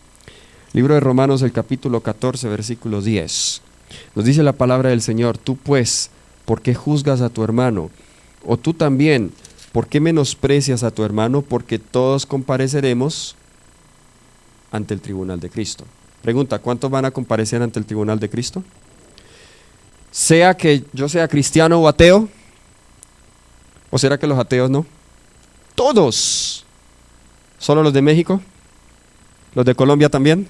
Libro de Romanos, el capítulo 14, versículo 10. Nos dice la palabra del Señor: tú pues, ¿por qué juzgas a tu hermano? O tú también, ¿por qué menosprecias a tu hermano? Porque todos compareceremos ante el tribunal de Cristo. Pregunta: ¿cuántos van a comparecer ante el tribunal de Cristo? Sea que yo sea cristiano o ateo, ¿o será que los ateos no? Todos. ¿Solo los de México? ¿Los de Colombia también?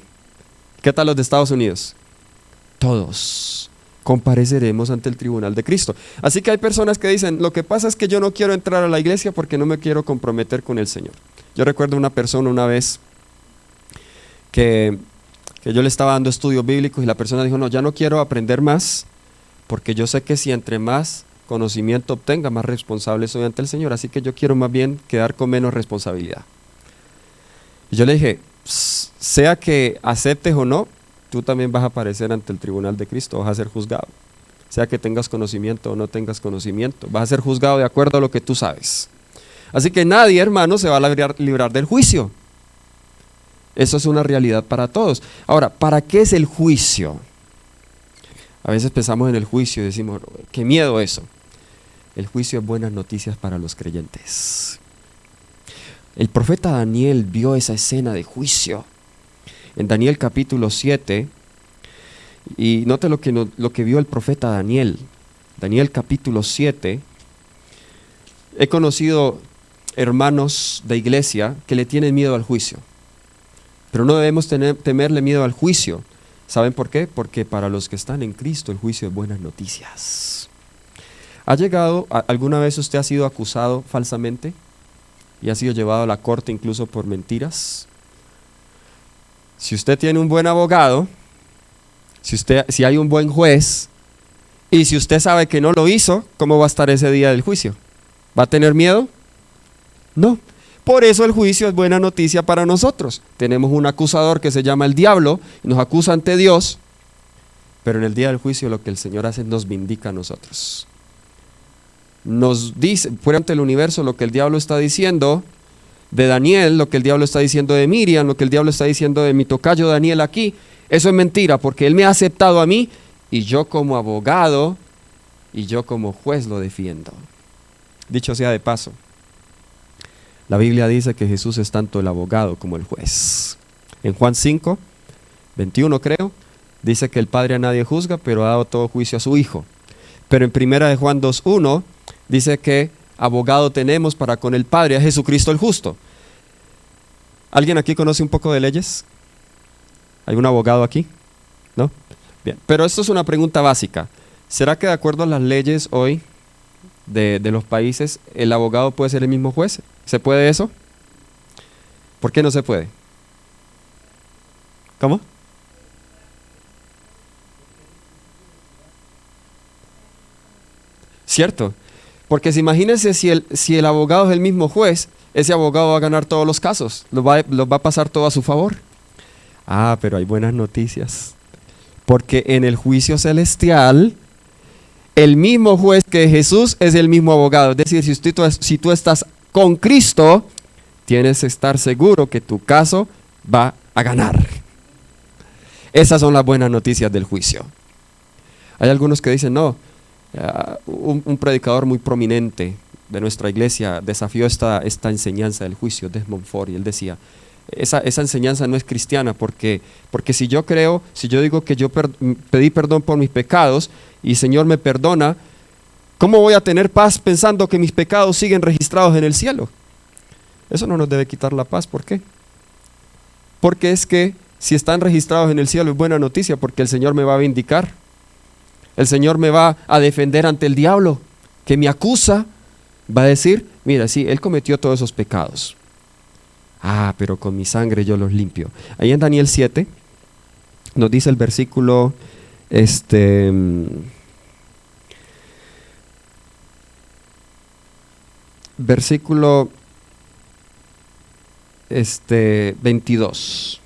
¿Qué tal los de Estados Unidos? Todos compareceremos ante el tribunal de Cristo. Así que hay personas que dicen: lo que pasa es que yo no quiero entrar a la iglesia porque no me quiero comprometer con el Señor. Yo recuerdo una persona una vez que yo le estaba dando estudios bíblicos y la persona dijo: no, ya no quiero aprender más porque yo sé que si entre más conocimiento obtenga, más responsable soy ante el Señor, así que yo quiero más bien quedar con menos responsabilidad. Y yo le dije: sea que aceptes o no, tú también vas a aparecer ante el tribunal de Cristo, vas a ser juzgado. Sea que tengas conocimiento o no tengas conocimiento, vas a ser juzgado de acuerdo a lo que tú sabes. Así que nadie, hermano, se va a librar del juicio. Eso es una realidad para todos. Ahora, ¿para qué es el juicio? A veces pensamos en el juicio y decimos: qué miedo eso. El juicio es buenas noticias para los creyentes. El profeta Daniel vio esa escena de juicio en Daniel capítulo 7, y note lo que vio el profeta Daniel. Daniel capítulo 7. He conocido hermanos de iglesia que le tienen miedo al juicio, pero no debemos temerle miedo al juicio. ¿Saben por qué? Porque para los que están en Cristo el juicio es buenas noticias. ¿Alguna vez usted ha sido acusado falsamente y ha sido llevado a la corte incluso por mentiras? Si usted tiene un buen abogado, si hay un buen juez, y si usted sabe que no lo hizo, ¿cómo va a estar ese día del juicio? ¿Va a tener miedo? No. Por eso el juicio es buena noticia para nosotros. Tenemos un acusador que se llama el diablo y nos acusa ante Dios, pero en el día del juicio lo que el Señor hace nos vindica a nosotros. Nos dice, fuera ante el universo, lo que el diablo está diciendo de Daniel, lo que el diablo está diciendo de Miriam, lo que el diablo está diciendo de mi tocayo Daniel aquí, eso es mentira, porque él me ha aceptado a mí y yo como abogado y yo como juez lo defiendo. Dicho sea de paso, la Biblia dice que Jesús es tanto el abogado como el juez. En Juan 5, 21 creo, dice que el Padre a nadie juzga, pero ha dado todo juicio a su Hijo. Pero en primera de Juan 2:1 dice que abogado tenemos para con el Padre, a Jesucristo el justo. ¿Alguien aquí conoce un poco de leyes? ¿Hay un abogado aquí? ¿No? Bien, pero esto es una pregunta básica. ¿Será que de acuerdo a las leyes hoy de los países, el abogado puede ser el mismo juez? ¿Se puede eso? ¿Por qué no se puede? ¿Cómo? ¿Cierto? Porque imagínense si el abogado es el mismo juez, ese abogado va a ganar todos los casos, los va a pasar todo a su favor. Ah, pero hay buenas noticias. Porque en el juicio celestial, el mismo juez que Jesús es el mismo abogado. Es decir, si tú estás con Cristo, tienes que estar seguro que tu caso va a ganar. Esas son las buenas noticias del juicio. Hay algunos que dicen, no, un predicador muy prominente de nuestra iglesia desafió esta enseñanza del juicio, Desmond Ford, y él decía, esa enseñanza no es cristiana, porque si yo digo que yo pedí perdón por mis pecados y el Señor me perdona, ¿cómo voy a tener paz pensando que mis pecados siguen registrados en el cielo? Eso no nos debe quitar la paz. ¿Por qué? Porque es que si están registrados en el cielo es buena noticia, porque el Señor me va a vindicar. El Señor me va a defender ante el diablo, que me acusa. Va a decir, mira, sí, él cometió todos esos pecados. Ah, pero con mi sangre yo los limpio. Ahí en Daniel 7 nos dice el versículo, versículo 22.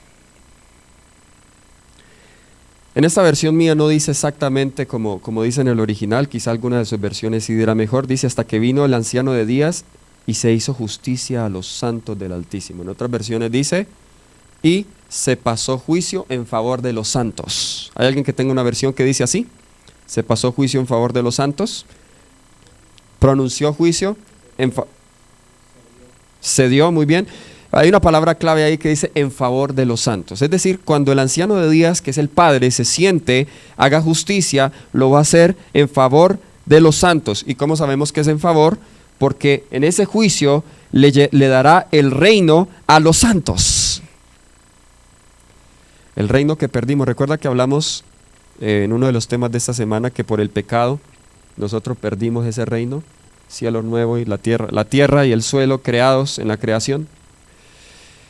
En esta versión mía no dice exactamente como dice en el original, quizá alguna de sus versiones sí dirá mejor. Dice, hasta que vino el anciano de días y se hizo justicia a los santos del Altísimo. En otras versiones dice, y se pasó juicio en favor de los santos. ¿Hay alguien que tenga una versión que dice así? Se pasó juicio en favor de los santos. Pronunció juicio se dio, muy bien. Hay una palabra clave ahí que dice en favor de los santos. Es decir, cuando el anciano de días, que es el Padre, se siente, haga justicia, lo va a hacer en favor de los santos. ¿Y cómo sabemos que es en favor? Porque en ese juicio le dará el reino a los santos. El reino que perdimos. Recuerda que hablamos en uno de los temas de esta semana que por el pecado nosotros perdimos ese reino, cielo nuevo y la tierra y el suelo creados en la creación.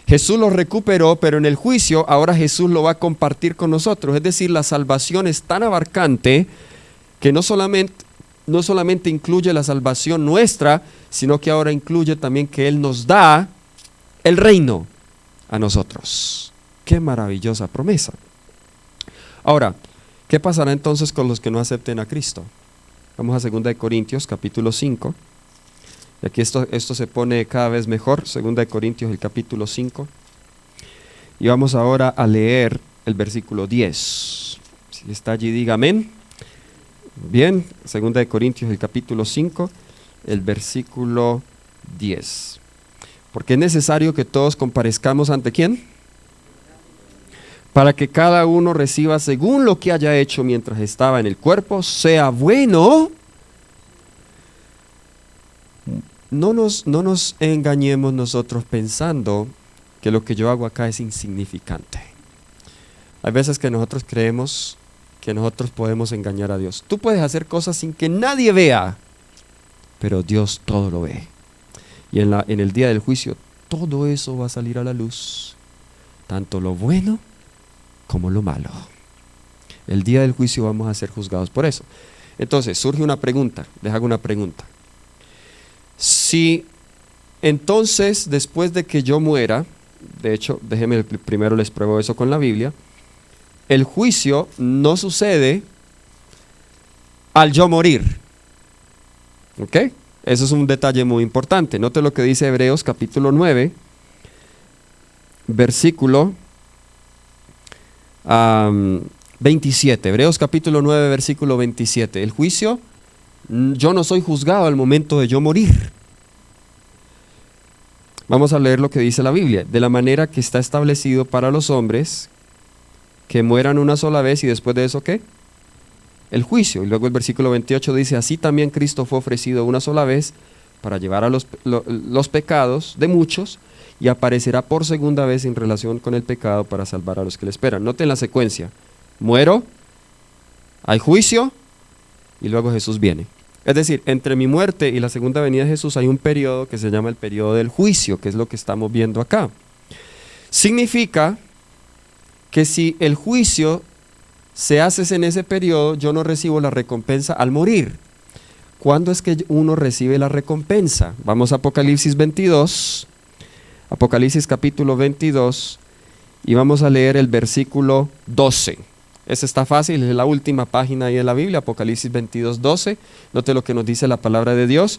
Jesús lo recuperó, pero en el juicio ahora Jesús lo va a compartir con nosotros. Es decir, la salvación es tan abarcante que no solamente incluye la salvación nuestra, sino que ahora incluye también que Él nos da el reino a nosotros. ¡Qué maravillosa promesa! Ahora, ¿qué pasará entonces con los que no acepten a Cristo? Vamos a 2 Corintios capítulo 5. Y aquí esto se pone cada vez mejor, 2 Corintios el capítulo 5. Y vamos ahora a leer el versículo 10. Si está allí, diga amén. Bien, 2 Corintios el capítulo 5, el versículo 10. Porque es necesario que todos comparezcamos ante ¿quién? Para que cada uno reciba según lo que haya hecho mientras estaba en el cuerpo, sea bueno. No nos engañemos nosotros pensando que lo que yo hago acá es insignificante. Hay veces que nosotros creemos que nosotros podemos engañar a Dios. Tú puedes hacer cosas sin que nadie vea, pero Dios todo lo ve. Y en el día del juicio, todo eso va a salir a la luz, tanto lo bueno como lo malo. El día del juicio vamos a ser juzgados por eso. Entonces, surge una pregunta, les hago una pregunta. Si entonces, después de que yo muera, de hecho, déjenme primero les pruebo eso con la Biblia, el juicio no sucede al yo morir. ¿Ok? Eso es un detalle muy importante. Note lo que dice Hebreos capítulo 9, versículo 27. Hebreos capítulo 9, versículo 27. El juicio, yo no soy juzgado al momento de yo morir. Vamos a leer lo que dice la Biblia. De la manera que está establecido para los hombres que mueran una sola vez y después de eso, ¿qué? el juicio. Y luego el versículo 28 dice, así también Cristo fue ofrecido una sola vez para llevar a los pecados de muchos y aparecerá por segunda vez en relación con el pecado para salvar a los que le esperan. Noten la secuencia, muero, hay juicio y luego Jesús viene. Es decir, entre mi muerte y la segunda venida de Jesús hay un periodo que se llama el periodo del juicio, que es lo que estamos viendo acá. Significa que si el juicio se hace en ese periodo, yo no recibo la recompensa al morir. ¿Cuándo es que uno recibe la recompensa? Vamos a Apocalipsis 22, Apocalipsis capítulo 22, y vamos a leer el versículo 12. Ese está fácil, es la última página ahí de la Biblia, Apocalipsis 22, 12. Note lo que nos dice la palabra de Dios.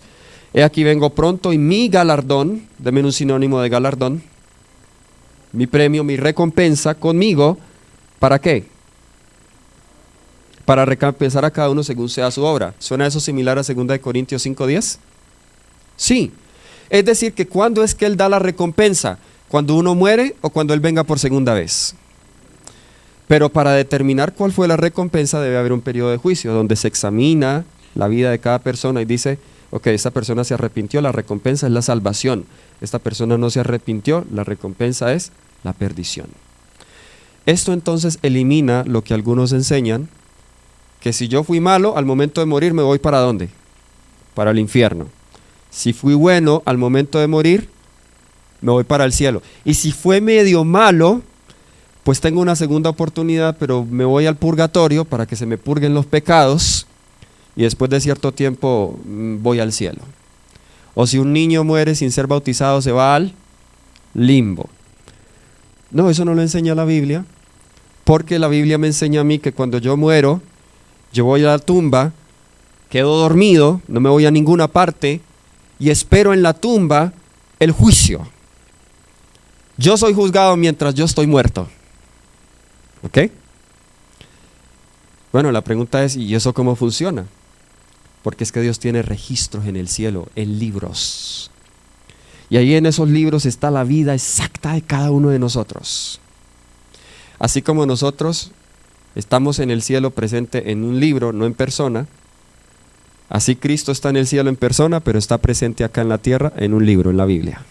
He aquí vengo pronto y mi galardón, deme un sinónimo de galardón, mi premio, mi recompensa conmigo, ¿para qué? Para recompensar a cada uno según sea su obra. ¿Suena eso similar a 2 Corintios 5:10? Sí. Es decir, que ¿cuándo es que Él da la recompensa? ¿Cuando uno muere o cuando Él venga por segunda vez? Pero para determinar cuál fue la recompensa debe haber un periodo de juicio donde se examina la vida de cada persona y dice, ok, esta persona se arrepintió, la recompensa es la salvación. Esta persona no se arrepintió, la recompensa es la perdición. Esto entonces elimina lo que algunos enseñan, que si yo fui malo, al momento de morir me voy ¿para dónde? Para el infierno. Si fui bueno, al momento de morir, me voy para el cielo. Y si fue medio malo, pues tengo una segunda oportunidad, pero me voy al purgatorio para que se me purguen los pecados y después de cierto tiempo voy al cielo. O si un niño muere sin ser bautizado, se va al limbo. No, eso no lo enseña la Biblia, porque la Biblia me enseña a mí que cuando yo muero, yo voy a la tumba, quedo dormido, no me voy a ninguna parte y espero en la tumba el juicio. Yo soy juzgado mientras yo estoy muerto. ¿Ok? Bueno, la pregunta es, ¿y eso cómo funciona? Porque es que Dios tiene registros en el cielo, en libros. Y ahí en esos libros está la vida exacta de cada uno de nosotros. Así como nosotros estamos en el cielo presente en un libro, no en persona, así Cristo está en el cielo en persona, pero está presente acá en la tierra en un libro, en la Biblia.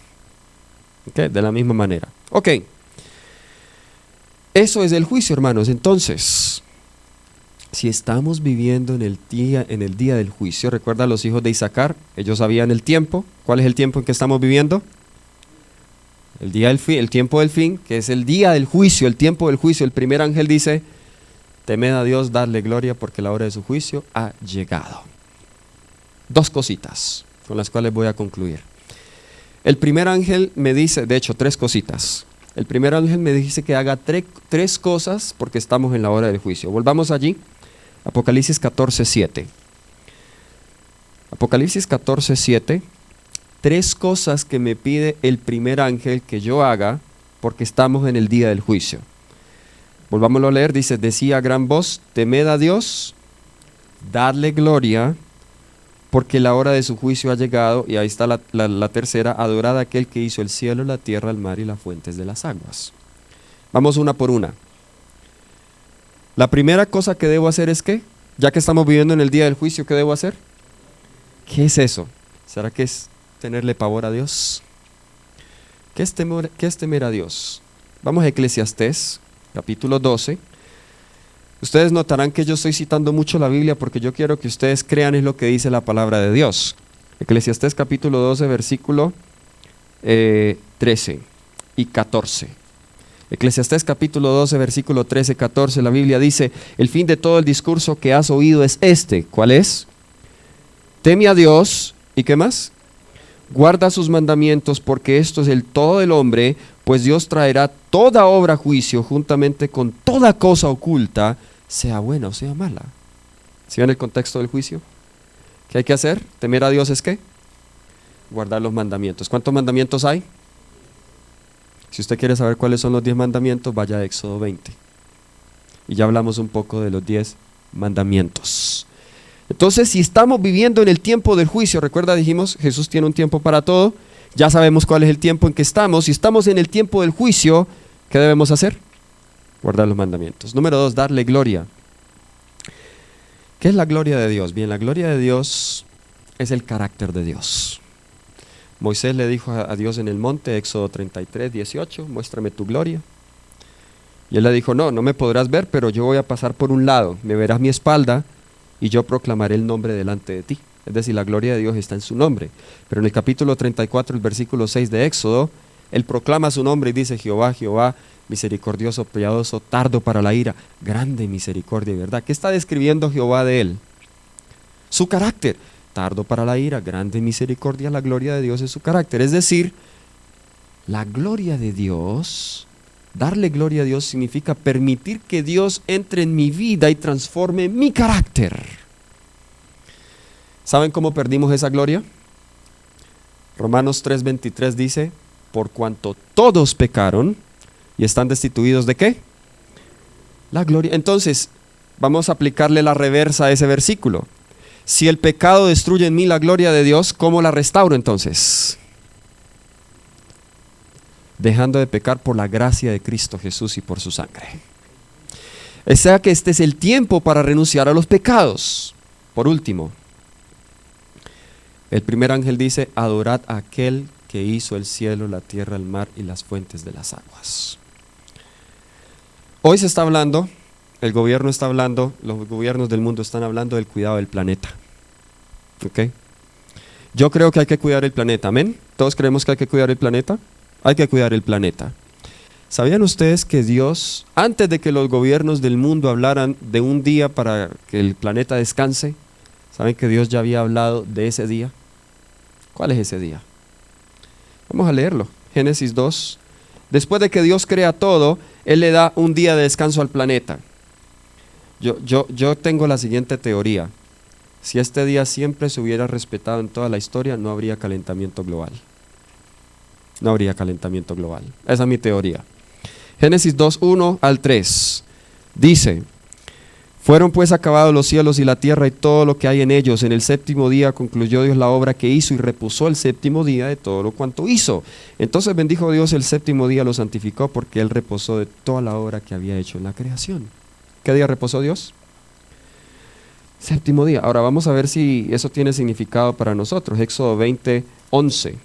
¿Ok? De la misma manera. Ok. Eso es el juicio, hermanos. Entonces, si estamos viviendo en el día del juicio, recuerda a los hijos de Isaacar, ellos sabían el tiempo. ¿Cuál es el tiempo en que estamos viviendo? El día del fin, el tiempo del fin, que es el día del juicio, el tiempo del juicio. El primer ángel dice, temed a Dios, dadle gloria, porque la hora de su juicio ha llegado. Dos cositas con las cuales voy a concluir. El primer ángel me dice, de hecho, tres cositas. El primer ángel me dice que haga tres cosas porque estamos en la hora del juicio. Volvamos allí, Apocalipsis 14, 7. Apocalipsis 14, 7. Tres cosas que me pide el primer ángel que yo haga porque estamos en el día del juicio. Volvámoslo a leer, dice, decía a gran voz, temed a Dios, dadle gloria, porque la hora de su juicio ha llegado, y ahí está la tercera, adorad a aquel que hizo el cielo, la tierra, el mar y las fuentes de las aguas. Vamos una por una. La primera cosa que debo hacer es ¿qué? Ya que estamos viviendo en el día del juicio, ¿qué debo hacer? ¿Qué es eso? ¿Será que es tenerle pavor a Dios? ¿Qué es temer a Dios? Vamos a Eclesiastés, capítulo 12. Ustedes notarán que yo estoy citando mucho la Biblia porque yo quiero que ustedes crean en lo que dice la palabra de Dios. Eclesiastés capítulo 12, versículo 13 y 14. Eclesiastés capítulo 12, versículo 13, 14, la Biblia dice, el fin de todo el discurso que has oído es este. ¿Cuál es? Teme a Dios, ¿y qué más? Guarda sus mandamientos, porque esto es el todo del hombre, pues Dios traerá toda obra a juicio juntamente con toda cosa oculta, sea buena o sea mala. ¿Sí ven el contexto del juicio? ¿Qué hay que hacer? Temer a Dios es ¿qué? Guardar los mandamientos. ¿Cuántos mandamientos hay? Si usted quiere saber cuáles son los 10 mandamientos, vaya a Éxodo 20. Y ya hablamos un poco de los 10 mandamientos. Entonces, si estamos viviendo en el tiempo del juicio, recuerda, dijimos, Jesús tiene un tiempo para todo, ya sabemos cuál es el tiempo en que estamos. Si estamos en el tiempo del juicio, ¿qué debemos hacer? Guardar los mandamientos. Número 2, darle gloria. ¿Qué es la gloria de Dios? Bien, la gloria de Dios es el carácter de Dios. Moisés le dijo a Dios en el monte, Éxodo 33, 18, muéstrame tu gloria. Y él le dijo, no me podrás ver, pero yo voy a pasar por un lado, me verás mi espalda y yo proclamaré el nombre delante de ti. Es decir, la gloria de Dios está en su nombre. Pero en el capítulo 34, el versículo 6 de Éxodo, él proclama su nombre y dice, Jehová, Jehová, misericordioso, piadoso, tardo para la ira, grande misericordia y verdad. ¿Qué está describiendo Jehová de él? Su carácter. Tardo para la ira, grande misericordia, la gloria de Dios es su carácter. Es decir, la gloria de Dios, darle gloria a Dios significa permitir que Dios entre en mi vida y transforme mi carácter. ¿Saben cómo perdimos esa gloria? Romanos 3:23 dice, por cuanto todos pecaron y están destituidos ¿de qué? La gloria. Entonces, vamos a aplicarle la reversa a ese versículo. Si el pecado destruye en mí la gloria de Dios, ¿cómo la restauro entonces? Dejando de pecar por la gracia de Cristo Jesús y por su sangre. O sea que este es el tiempo para renunciar a los pecados. Por último, el primer ángel dice, adorad a aquel que hizo el cielo, la tierra, el mar y las fuentes de las aguas. Hoy se está hablando, el gobierno está hablando, los gobiernos del mundo están hablando del cuidado del planeta. ¿Ok? Yo creo que hay que cuidar el planeta, ¿amén? ¿Todos creemos que hay que cuidar el planeta? Hay que cuidar el planeta. ¿Sabían ustedes que Dios, antes de que los gobiernos del mundo hablaran de un día para que el planeta descanse, ¿saben que Dios ya había hablado de ese día? ¿Cuál es ese día? Vamos a leerlo. Génesis 2. Después de que Dios crea todo, Él le da un día de descanso al planeta. Yo tengo la siguiente teoría. Si este día siempre se hubiera respetado en toda la historia, no habría calentamiento global. No habría calentamiento global. Esa es mi teoría. Génesis 2, 1 al 3. Dice, fueron pues acabados los cielos y la tierra y todo lo que hay en ellos. En el séptimo día concluyó Dios la obra que hizo y reposó el séptimo día de todo lo cuanto hizo. Entonces bendijo Dios el séptimo día, lo santificó porque Él reposó de toda la obra que había hecho en la creación. ¿Qué día reposó Dios? Séptimo día. Ahora vamos a ver si eso tiene significado para nosotros. Éxodo 20, 11.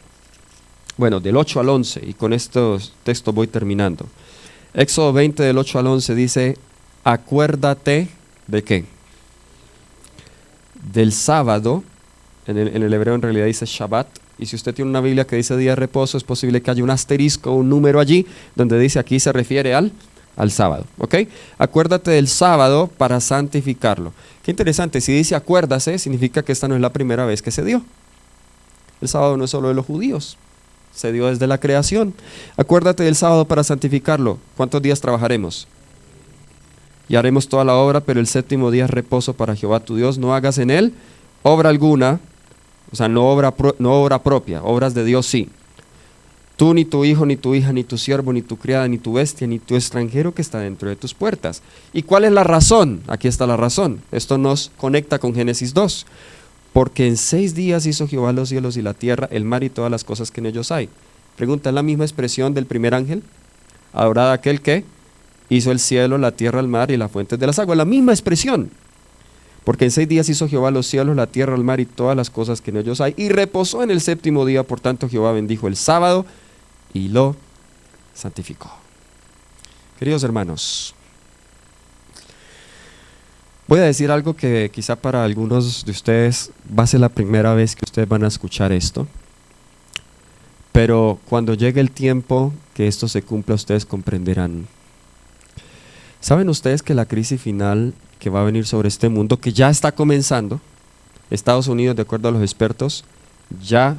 Bueno, del 8 al 11, y con estos textos voy terminando. Éxodo 20, del 8 al 11 dice, acuérdate ¿de qué? Del sábado, en el hebreo en realidad dice Shabbat, y si usted tiene una Biblia que dice día de reposo, es posible que haya un asterisco, un número allí, donde dice aquí se refiere al sábado, ¿ok? Acuérdate del sábado para santificarlo. Qué interesante, si dice acuérdase, significa que esta no es la primera vez que se dio. El sábado no es solo de los judíos, se dio desde la creación. Acuérdate del sábado para santificarlo. ¿Cuántos días trabajaremos? Y haremos toda la obra, pero el séptimo día es reposo para Jehová tu Dios. No hagas en él obra alguna, o sea, no obra propia, obras de Dios sí. Tú, ni tu hijo, ni tu hija, ni tu siervo, ni tu criada, ni tu bestia, ni tu extranjero que está dentro de tus puertas. ¿Y cuál es la razón? Aquí está la razón. Esto nos conecta con Génesis 2. Porque en 6 días hizo Jehová los cielos y la tierra, el mar y todas las cosas que en ellos hay. Pregunta, ¿es la misma expresión del primer ángel? Adorad a aquel que hizo el cielo, la tierra, el mar y las fuentes de las aguas. La misma expresión. Porque en 6 días hizo Jehová los cielos, la tierra, el mar y todas las cosas que en ellos hay. Y reposó en el séptimo día, por tanto Jehová bendijo el sábado y lo santificó. Queridos hermanos, voy a decir algo que quizá para algunos de ustedes va a ser la primera vez que ustedes van a escuchar esto. Pero cuando llegue el tiempo que esto se cumpla, ustedes comprenderán. ¿Saben ustedes que la crisis final que va a venir sobre este mundo, que ya está comenzando, Estados Unidos, de acuerdo a los expertos, ya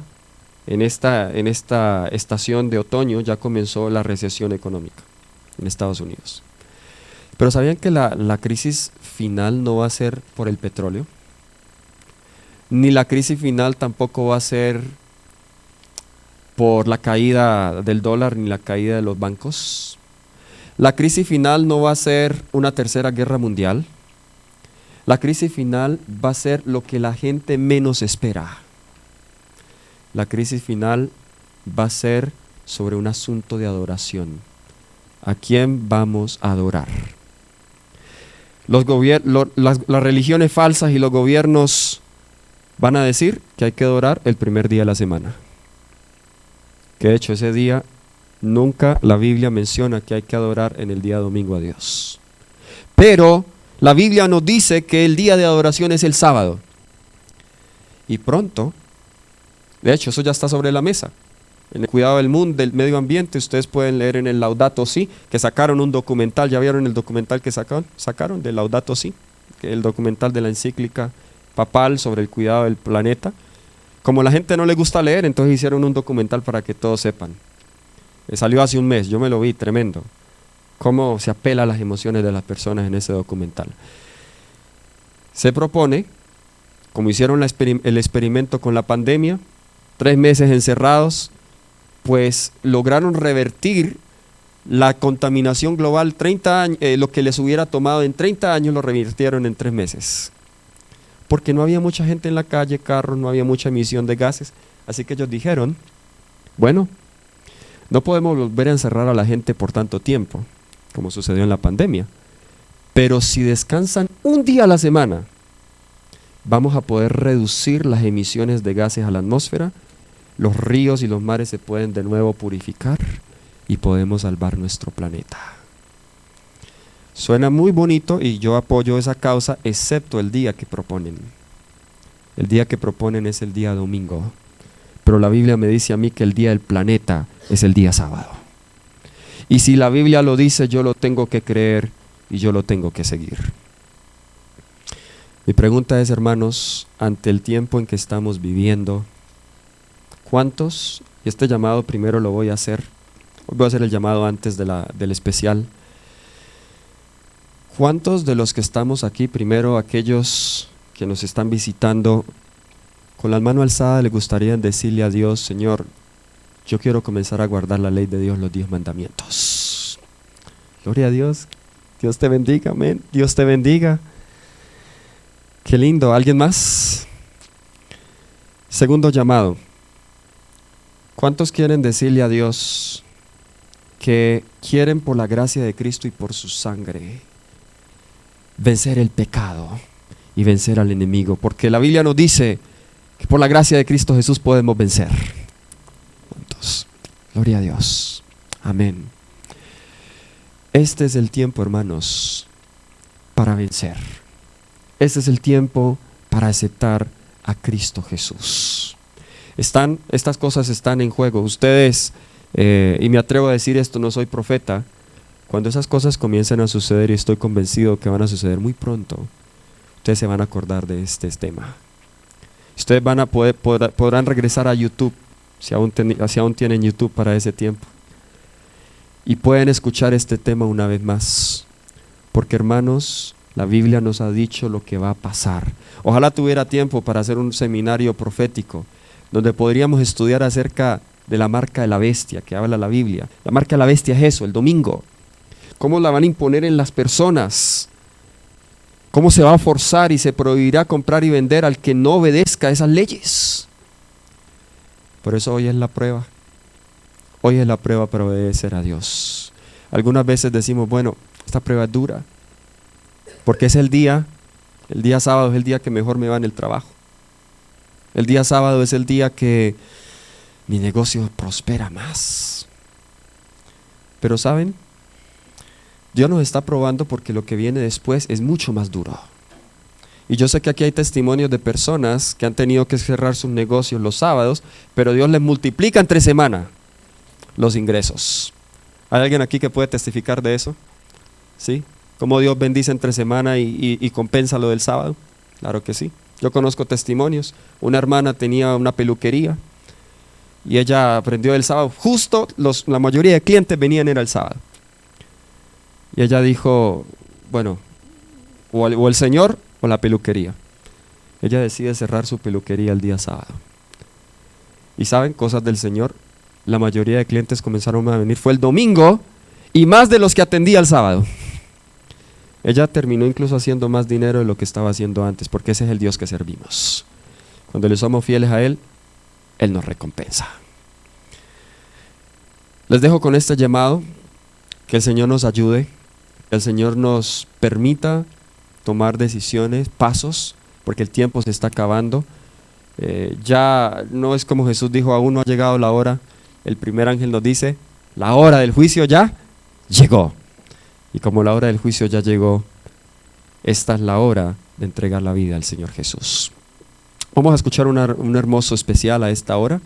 en esta estación de otoño ya comenzó la recesión económica en Estados Unidos? Pero ¿sabían que la crisis final no va a ser por el petróleo? Ni la crisis final tampoco va a ser por la caída del dólar ni la caída de los bancos. La crisis final no va a ser una tercera guerra mundial. La crisis final va a ser lo que la gente menos espera. La crisis final va a ser sobre un asunto de adoración. ¿A quién vamos a adorar? Las religiones falsas y los gobiernos van a decir que hay que adorar el primer día de la semana. Que de hecho ese día nunca la Biblia menciona que hay que adorar en el día domingo a Dios. Pero la Biblia nos dice que el día de adoración es el sábado. Y pronto, de hecho eso ya está sobre la mesa. En el cuidado del mundo, del medio ambiente, ustedes pueden leer en el Laudato Si, que sacaron un documental. ¿Ya vieron el documental que sacaron del Laudato Si? El documental de la encíclica papal sobre el cuidado del planeta. Como la gente no le gusta leer, entonces hicieron un documental para que todos sepan. Salió hace un mes, yo me lo vi, tremendo. Cómo se apela a las emociones de las personas en ese documental. Se propone, como hicieron el experimento con la pandemia, 3 meses encerrados, pues lograron revertir la contaminación global. 30 años, lo que les hubiera tomado en 30 años lo revirtieron en 3 meses. Porque no había mucha gente en la calle, carros, no había mucha emisión de gases. Así que ellos dijeron, bueno, no podemos volver a encerrar a la gente por tanto tiempo, como sucedió en la pandemia. Pero si descansan un día a la semana, vamos a poder reducir las emisiones de gases a la atmósfera, los ríos y los mares se pueden de nuevo purificar y podemos salvar nuestro planeta. Suena muy bonito y yo apoyo esa causa, excepto el día que proponen. El día que proponen es el día domingo, pero la Biblia me dice a mí que el día del planeta es el día sábado. Y si la Biblia lo dice, yo lo tengo que creer y yo lo tengo que seguir. Mi pregunta es, hermanos, ante el tiempo en que estamos viviendo, ¿cuántos? Y este llamado primero lo voy a hacer. Hoy voy a hacer el llamado antes del especial. ¿Cuántos de los que estamos aquí, primero aquellos que nos están visitando, con la mano alzada le gustaría decirle a Dios, Señor, yo quiero comenzar a guardar la ley de Dios, los 10 mandamientos? Gloria a Dios. Dios te bendiga, amén. Dios te bendiga. Qué lindo. ¿Alguien más? Segundo llamado. ¿Cuántos quieren decirle a Dios que quieren por la gracia de Cristo y por su sangre vencer el pecado y vencer al enemigo? Porque la Biblia nos dice que por la gracia de Cristo Jesús podemos vencer. ¿Cuántos? Gloria a Dios. Amén. Este es el tiempo, hermanos, para vencer. Este es el tiempo para aceptar a Cristo Jesús. Estas cosas están en juego. Ustedes, y me atrevo a decir esto, no soy profeta, cuando esas cosas comiencen a suceder, y estoy convencido que van a suceder muy pronto, ustedes se van a acordar de este tema. Ustedes van a podrán regresar a YouTube, si aún tienen YouTube para ese tiempo, y pueden escuchar este tema una vez más, porque hermanos, la Biblia nos ha dicho lo que va a pasar. Ojalá tuviera tiempo para hacer un seminario profético, donde podríamos estudiar acerca de la marca de la bestia que habla la Biblia. La marca de la bestia es eso, el domingo. ¿Cómo la van a imponer en las personas? ¿Cómo se va a forzar y se prohibirá comprar y vender al que no obedezca a esas leyes? Por eso hoy es la prueba. Hoy es la prueba para obedecer a Dios. Algunas veces decimos, bueno, esta prueba es dura, porque es el día sábado es el día que mejor me va en el trabajo. El día sábado es el día que mi negocio prospera más. Pero ¿saben? Dios nos está probando porque lo que viene después es mucho más duro. Y yo sé que aquí hay testimonios de personas que han tenido que cerrar sus negocios los sábados, pero Dios les multiplica entre semana los ingresos. ¿Hay alguien aquí que puede testificar de eso? ¿Sí? ¿Cómo Dios bendice entre semana y compensa lo del sábado? Claro que sí. Yo conozco testimonios. Una hermana tenía una peluquería y ella aprendió el sábado. Justo la mayoría de clientes venían era el sábado. Y ella dijo, bueno, o el Señor o la peluquería. Ella decide cerrar su peluquería el día sábado. Y saben, cosas del Señor, la mayoría de clientes comenzaron a venir. Fue el domingo y más de los que atendía el sábado. Ella terminó incluso haciendo más dinero de lo que estaba haciendo antes, porque ese es el Dios que servimos. Cuando le somos fieles a Él, Él nos recompensa. Les dejo con este llamado, que el Señor nos ayude, que el Señor nos permita tomar decisiones, pasos, porque el tiempo se está acabando. Ya no es como Jesús dijo, aún no ha llegado la hora. El primer ángel nos dice, la hora del juicio ya llegó. Y como la hora del juicio ya llegó, esta es la hora de entregar la vida al Señor Jesús. Vamos a escuchar un hermoso especial a esta hora.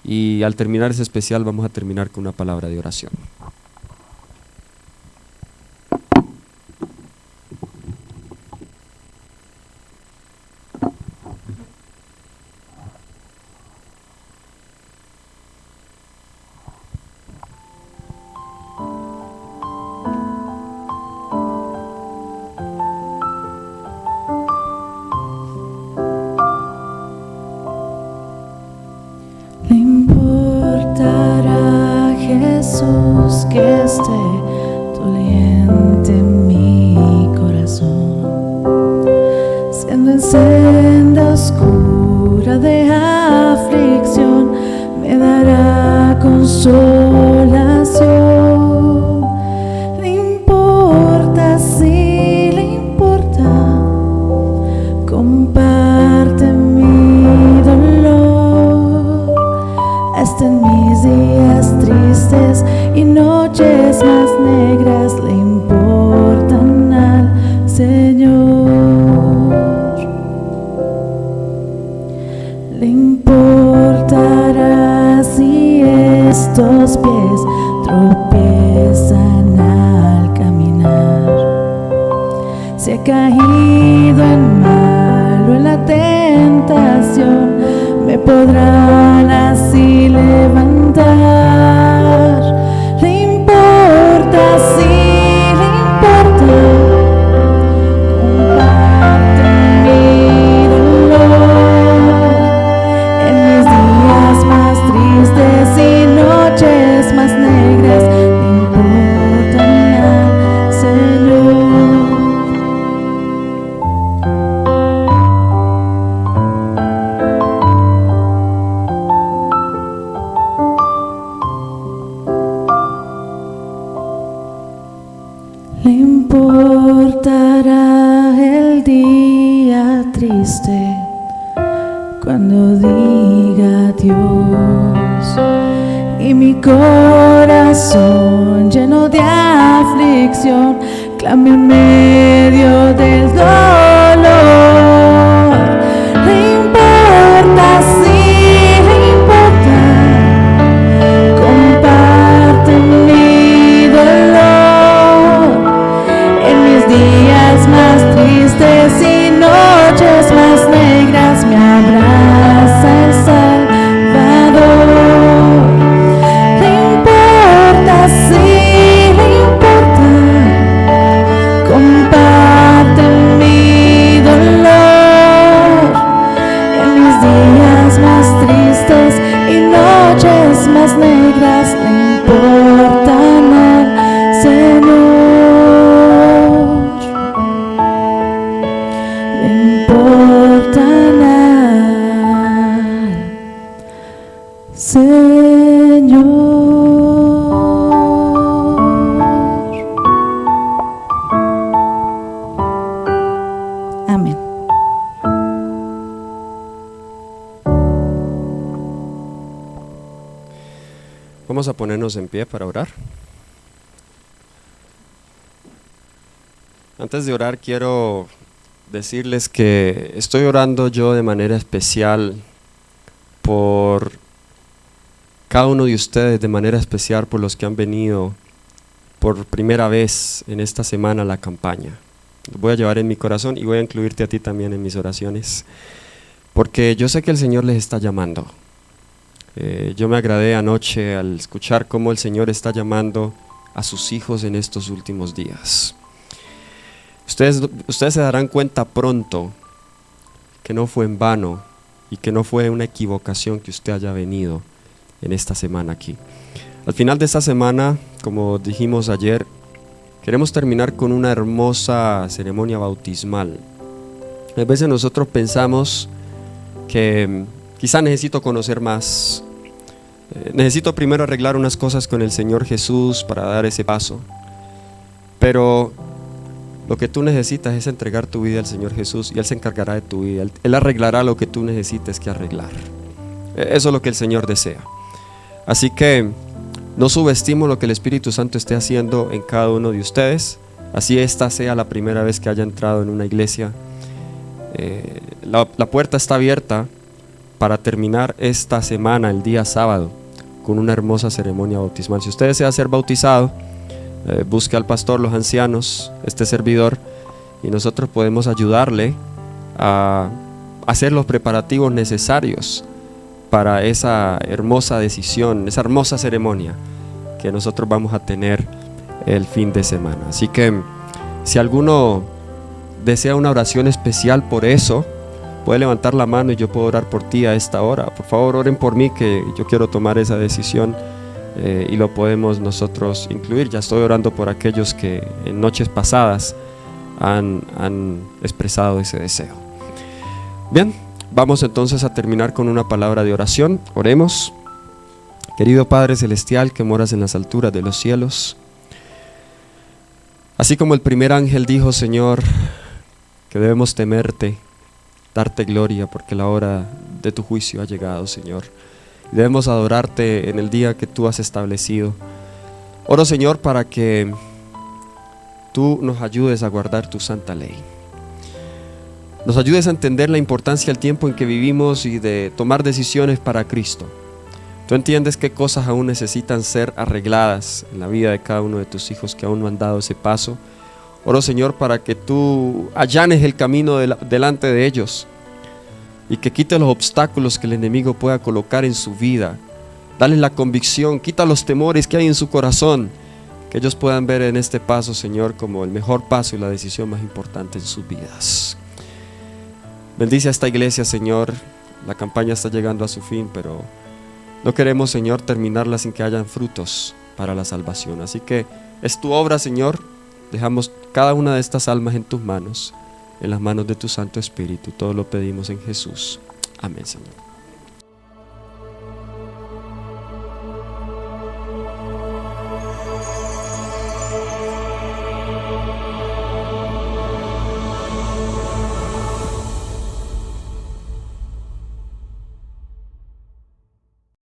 Y al terminar ese especial vamos a terminar con una palabra de oración. Le importará Jesús que esté doliente mi corazón, siendo en senda oscura de aflicción, me dará consolación. Le importa, sí le importa, comparte mi dolor, hasta en mis días tristes y noches más negras le importan al Señor. Le importará si estos pies tropiezan al caminar, si he caído en mal o en la tentación, me podrán así levantar. Le importa, sí le importa, comparte mi dolor, en mis días más tristes y noches más negras, le importan al Señor. Le importará el día triste cuando diga adiós y mi corazón lleno de aflicción clame en medio del dolor. Le importa, sí le importa, comparte mi dolor, en mis días más tristes y noches más negras me abraza el Salvador. Le importa, sí le importa, comparte mi dolor, en mis días más tristes y noches más negras le importan al Señor. Le importan al Señor. Amén. Vamos a ponernos en pie para orar. Antes de orar quiero decirles que estoy orando yo de manera especial por cada uno de ustedes, de manera especial por los que han venido por primera vez en esta semana a la campaña. Lo voy a llevar en mi corazón y voy a incluirte a ti también en mis oraciones, porque yo sé que el Señor les está llamando. Yo me agradé anoche al escuchar cómo el Señor está llamando a sus hijos en estos últimos días. Ustedes se darán cuenta pronto que no fue en vano y que no fue una equivocación que usted haya venido en esta semana aquí. Al final de esta semana, como dijimos ayer, queremos terminar con una hermosa ceremonia bautismal. A veces nosotros pensamos que quizá necesito conocer más, necesito primero arreglar unas cosas con el Señor Jesús para dar ese paso, pero Lo que tú necesitas es entregar tu vida al Señor Jesús y Él se encargará de tu vida. Él arreglará lo que tú necesites que arreglar. Eso es lo que el Señor desea. Así que no subestimo lo que el Espíritu Santo esté haciendo en cada uno de ustedes. Así esta sea la primera vez que haya entrado en una iglesia. La puerta está abierta para terminar esta semana, el día sábado, con una hermosa ceremonia bautismal. Si usted desea ser bautizado, busque al pastor, los ancianos, este servidor, y nosotros podemos ayudarle a hacer los preparativos necesarios para esa hermosa decisión, esa hermosa ceremonia que nosotros vamos a tener el fin de semana. Así que si alguno desea una oración especial por eso, puede levantar la mano y yo puedo orar por ti a esta hora. Por favor, oren por mí, que yo quiero tomar esa decisión y lo podemos nosotros incluir. Ya estoy orando por aquellos que en noches pasadas han expresado ese deseo. Bien, vamos entonces a terminar con una palabra de oración. Oremos. Querido Padre Celestial, que moras en las alturas de los cielos, así como el primer ángel dijo, Señor, que debemos temerte, darte gloria, porque la hora de tu juicio ha llegado, Señor. Debemos adorarte en el día que tú has establecido. Oro, Señor, para que tú nos ayudes a guardar tu santa ley. Nos ayudes a entender la importancia del tiempo en que vivimos y de tomar decisiones para Cristo. Tú entiendes qué cosas aún necesitan ser arregladas en la vida de cada uno de tus hijos que aún no han dado ese paso. Oro, Señor, para que tú allanes el camino delante de ellos y que quite los obstáculos que el enemigo pueda colocar en su vida. Dale la convicción, quita los temores que hay en su corazón, que ellos puedan ver en este paso, Señor, como el mejor paso y la decisión más importante en sus vidas. Bendice a esta iglesia, Señor. La campaña está llegando a su fin, pero no queremos, Señor, terminarla sin que hayan frutos para la salvación. Así que es tu obra, Señor. Dejamos cada una de estas almas en tus manos, en las manos de tu Santo Espíritu. Todo lo pedimos en Jesús. Amén, Señor.